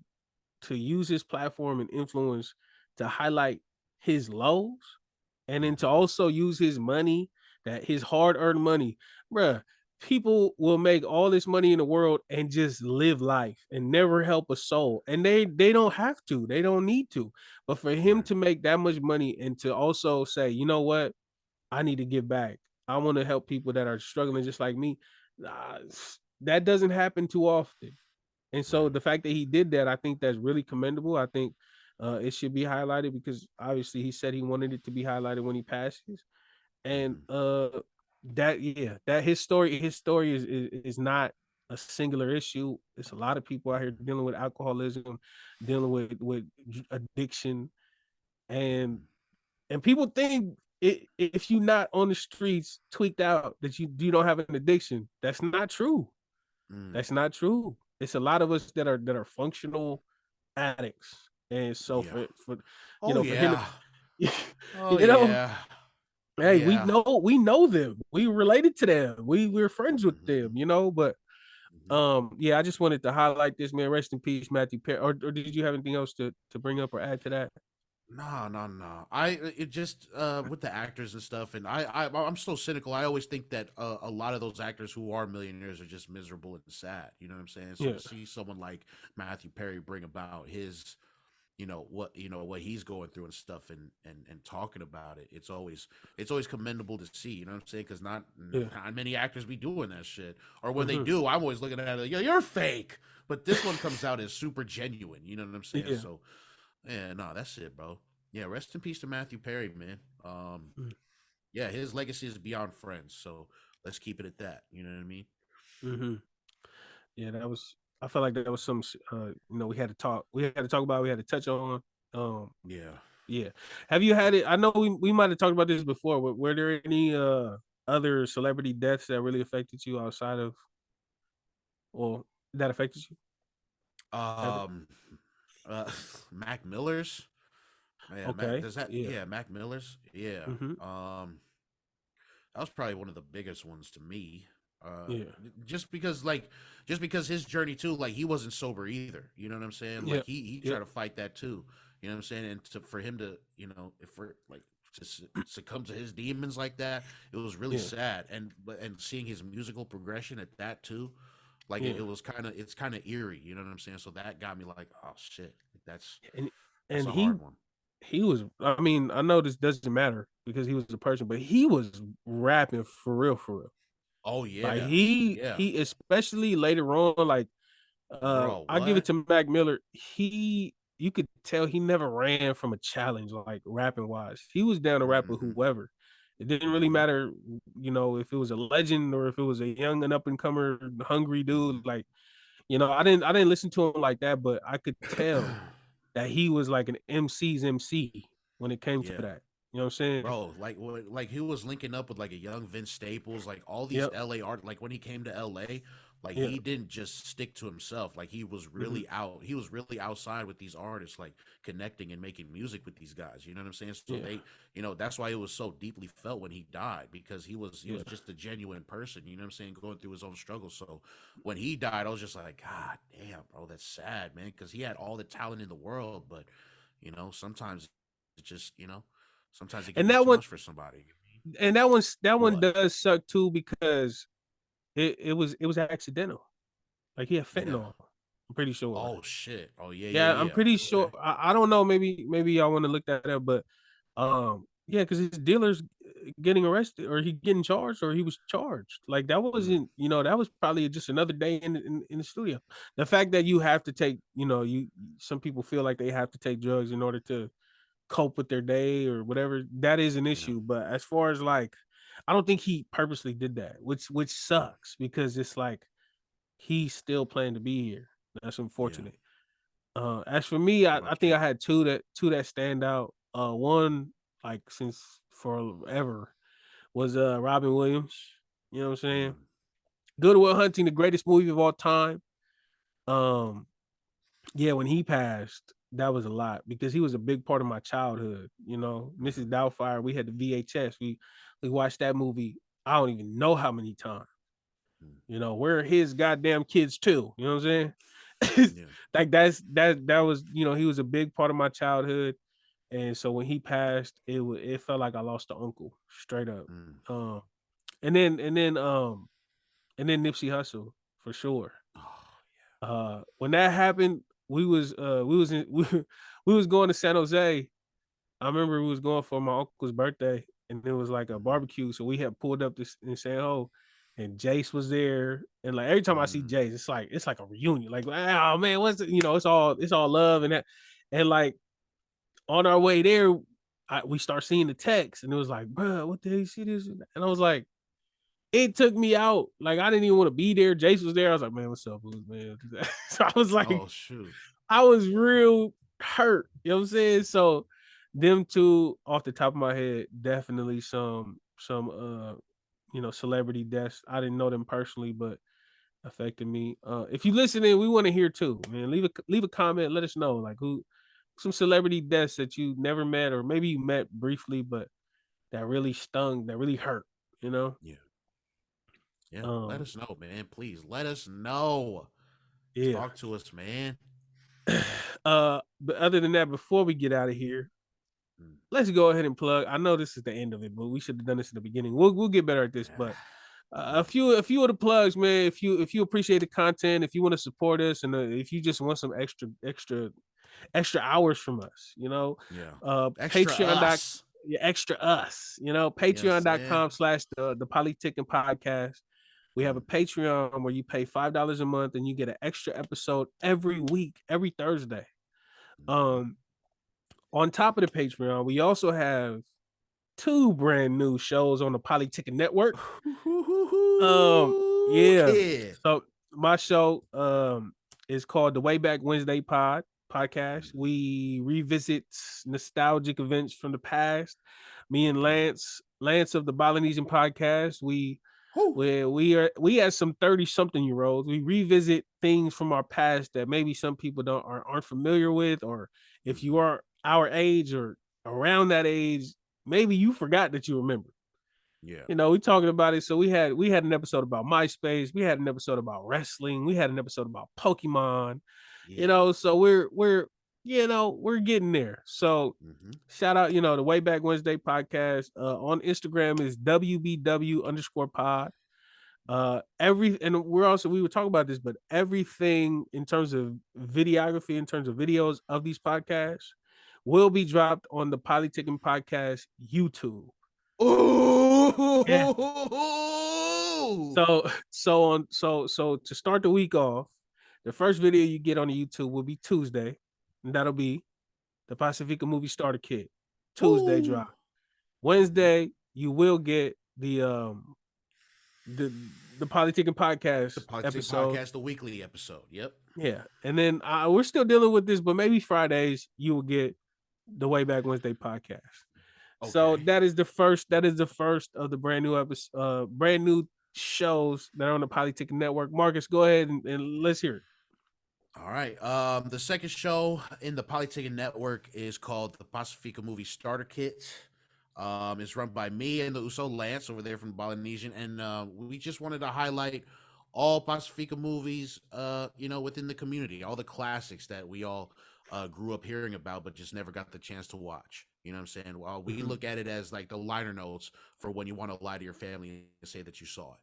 to use his platform and influence to highlight his lows, and then to hmm, also use his money, that his hard-earned money, bruh. People will make all this money in the world and just live life and never help a soul, and they don't have to, they don't need to. But for him right, to make that much money and to also say, you know what, I need to give back, I want to help people that are struggling just like me, uh, that doesn't happen too often. And so right, the fact that he did that, I think that's really commendable. I think it should be highlighted, because obviously he said he wanted it to be highlighted when he passes. And hmm, that, yeah, that his story is not a singular issue. It's a lot of people out here dealing with alcoholism, dealing with addiction, and hmm, people think if you're not on the streets tweaked out that you don't have an addiction. That's not true. hmm, That's not true. It's a lot of us that are functional addicts. And so yeah. for you Oh know, for him yeah. to, Oh you know, yeah. hey, Yeah. we know them. We related to them. We're friends with them, Hmm, you know, but hmm. yeah, I just wanted to highlight this, man. Rest in peace, Matthew Perry. Or did you have anything else to bring up or add to that? No, no, no. It just with the actors and stuff, and I'm so cynical. I always think that a lot of those actors who are millionaires are just miserable and sad. You know what I'm saying? So Yeah, to see someone like Matthew Perry bring about his, what he's going through and stuff, and talking about it, it's always commendable to see. You know what I'm saying? Because yeah. not many actors be doing that shit, or when they Hmm. do, I'm always looking at it like, yo, you're fake. But this one comes out as super genuine. You know what I'm saying? Yeah. So yeah, no, that's it, bro. Yeah, rest in peace to Matthew Perry, man. Yeah, his legacy is beyond friends. So let's keep it at that. You know what I mean? Mm-hmm. Yeah, that was. I felt like that was some. You know, we had to talk. We had to talk about. We had to touch on. Um, Yeah. yeah. Have you had it? I know we might have talked about this before. But were there any other celebrity deaths that really affected you outside of, well, that affected you ever? Um, uh, Mac Miller's. Yeah, Mac. Okay. Does that? Yeah. Yeah, Mac Miller's. Yeah. Mm-hmm. Um, that was probably one of the biggest ones to me. Uh, Yeah. just because, just because his journey too, like he wasn't sober either. You know what I'm saying? Like Yep. he tried Yep. to fight that too. You know what I'm saying? And for him to, if for like to succumb to his demons like that, it was really Yeah. sad. And seeing his musical progression at that too, like Yeah. it's kind of eerie. You know what I'm saying? So that got me like, oh shit, And that's and a hard one. he was. I mean, I know this doesn't matter because he was a person, but he was rapping for real, for real. Oh Like yeah, yeah, he especially later on, like bro. I give it What? to Mac Miller. You could tell he never ran from a challenge, like rapping wise. He was down to rap with Mm-hmm. whoever. It didn't really Mm-hmm. matter, you know, if it was a legend or if it was a young and up and comer hungry dude. Like, you know, I didn't listen to him like that, but I could tell Mm-hmm. that he was like an MC's MC when it came to Yeah. that. You know what I'm saying? Bro, like he was linking up with like a young Vince Staples, like all these Yep. LA art. Like when he came to LA, like Yeah. he didn't just stick to himself. Like he was Hmm. really out. He was really outside with these artists, like connecting and making music with these guys. You know what I'm saying? So Yeah. that's why it was so deeply felt when he died, because he was Yeah. just a genuine person. You know what I'm saying? Going through his own struggles. So when he died, I was just like, God damn, bro, that's sad, man, because he had all the talent in the world, but sometimes it just sometimes it can And be that too one much for somebody. that one What? does suck too, because it was accidental. Like he had Yeah. fentanyl. I'm pretty sure. Oh shit. Oh yeah, yeah, Yeah, I'm yeah. pretty sure. Okay. I don't know. Maybe y'all want to look that up, but yeah, because his dealers. getting arrested or he getting charged or he was charged. Like that wasn't, that was probably just another day in the studio. The fact that you have to take, some people feel like they have to take drugs in order to cope with their day or whatever, that is an Yeah. issue. But as far as like, I don't think he purposely did that, which Mm. sucks because it's like he's still planning to be here. That's Yeah. unfortunate. As for me, What I about think I you? had two that stand out. One like since forever was Robin Williams. You know what I'm saying? Mm. Good Will Hunting, the greatest movie of all time. Um, yeah, when he passed, that was a lot because he was a big part of my childhood. Mrs. Mm. Doubtfire, we had the VHS. We watched that movie. I don't even know how many times. Mm. We're his goddamn kids too. You know what I'm saying? Yeah. Like that was, he was a big part of my childhood. And so when he passed, it felt like I lost an uncle, straight up. Mm. Um, and then Nipsey Hussle for sure. Oh, When that happened, we was going to San Jose. I remember we was going for my uncle's birthday, and it was like a mm-hmm. barbecue. So we had pulled up this in San Jose, and Jace was there. And like every time I see Mm. Jace, it's like a reunion. Like, oh man, what's it? It's all love and that. And like on our way there, we start seeing the text, and it was like, bro, what the hell you see this? And I was like, it took me out. Like I didn't even want to be there. Jace was there. I was like, man, what's up, Blues, man? So I was like, Oh shoot. I was real hurt. You know what I'm saying? So them two off the top of my head, definitely some celebrity deaths. I didn't know them personally, but affected me. If you listening, we want to hear too, man. Leave a comment, let us know like who some celebrity deaths that you never met or maybe you met briefly, but that really stung, that really hurt, you know? Yeah. Yeah. Let Um, us know, man. Please let us know. yeah. Talk to us, man. But other than that, before we get out of here, Mm. let's go ahead and plug. I know this is the end of it, but we should have done this in the beginning. We'll get better at this, but a Yeah. few of the plugs, man. If you appreciate the content, if you want to support us, and if you just want some extra hours from us, Yeah. Extra Patreon dot us. yeah, extra us, You know what I'm saying? patreon.com/the Polytickin Podcast. We have a Mm. Patreon where you pay $5 a month and you get an extra episode every week, every Thursday. Mm-hmm. Um, on top of the Patreon, we also have two brand new shows on the Polytickin Network. Yeah. Kid. So my show is called the Way Back Wednesday podcast. Mm-hmm. We revisit nostalgic events from the past. Me and Mm-hmm. Lance of the Polynesian podcast, Whew. we as some 30 something year olds, we revisit things from our past that maybe some people aren't familiar with, or if you Mm-hmm. are our age or around that age, maybe you forgot that you remember. Yeah. We talking about it. So we had an episode about MySpace, we had an episode about wrestling, we had an episode about Pokemon. Yeah. So we're getting there. So Mm-hmm. shout out, the Way Back Wednesday podcast. On Instagram is WBW_pod. We were talking about this, but everything in terms of videography, in terms of videos of these podcasts, will be dropped on the Polytickin Podcast YouTube. Yeah. Ooh. So to start the week off, the first video you get on the YouTube will be Tuesday, and that'll be the Pacifica Movie Starter Kit. Tuesday Ooh. drop. Mm-hmm. Wednesday, you will get the the Politicking The Podcast Polytickin episode. Podcast, the weekly episode. Yep. Yeah, and then we're still dealing with this, but maybe Fridays you will get the Way Back Wednesday podcast. So Okay. that is the first. That is the first of the brand new episode, brand new shows that are on the Polyticking Network. Marcus, go ahead and let's hear it. All right. The second show in the Polytickin Network is called the Pacifica Movie Starter Kit. It's run by me and the Uso Lance over there from Polynesian, and we just wanted to highlight all Pacifica movies, within the community, all the classics that we all grew up hearing about, but just never got the chance to watch. You know what I'm saying? Well, we Mm-hmm. look at it as like the liner notes for when you want to lie to your family and say that you saw it.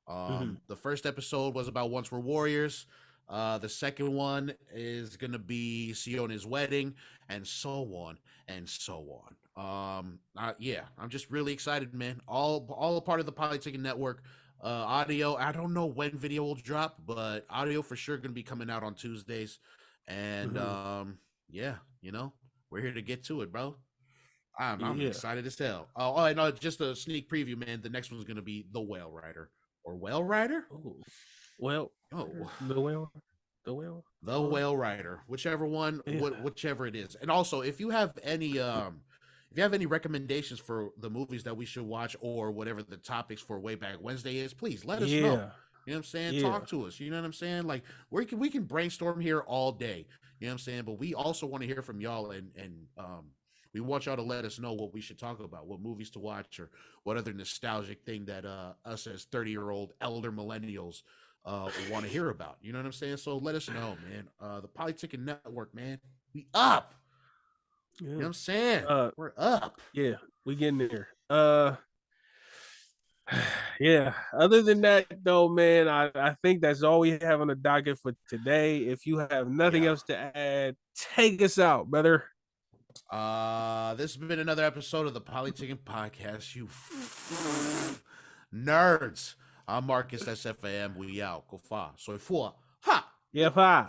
Mm-hmm. The first episode was about Once We're Warriors. The second one is gonna be Siona's wedding, and so on and so on. Yeah, I'm just really excited, man. All a part of the Polytickin Network. Audio, I don't know when video will drop, but audio for sure gonna be coming out on Tuesdays. And yeah, we're here to get to it, bro. I'm Yeah. excited as hell. Oh, I know. Just a sneak preview, man. The next one's gonna be The Whale Rider or Whale Rider. Oh, well, Oh, the whale, the whale, The Whale Rider, whichever one, yeah. whichever it is. And also, if you have any recommendations for the movies that we should watch or whatever the topics for Way Back Wednesday is, please let us know. You know what I'm saying? Talk to us. You know what I'm saying? Like we can brainstorm here all day. You know what I'm saying? But we also want to hear from y'all and we want y'all to let us know what we should talk about, what movies to watch, or what other nostalgic thing that us as 30-year-old elder millennials want to hear about. You know what I'm saying? So let us know, man. The Polytickin Network, man. We up. Yeah. You know what I'm saying? We're up. Yeah, we getting there. Yeah. Other than that, though, man, I think that's all we have on the docket for today. If you have nothing else to add, take us out, brother. This has been another episode of the Polytickin Podcast. You nerds. I'm Marcus. That's FAM. We out. Go far. So for ha. Yeah, fine.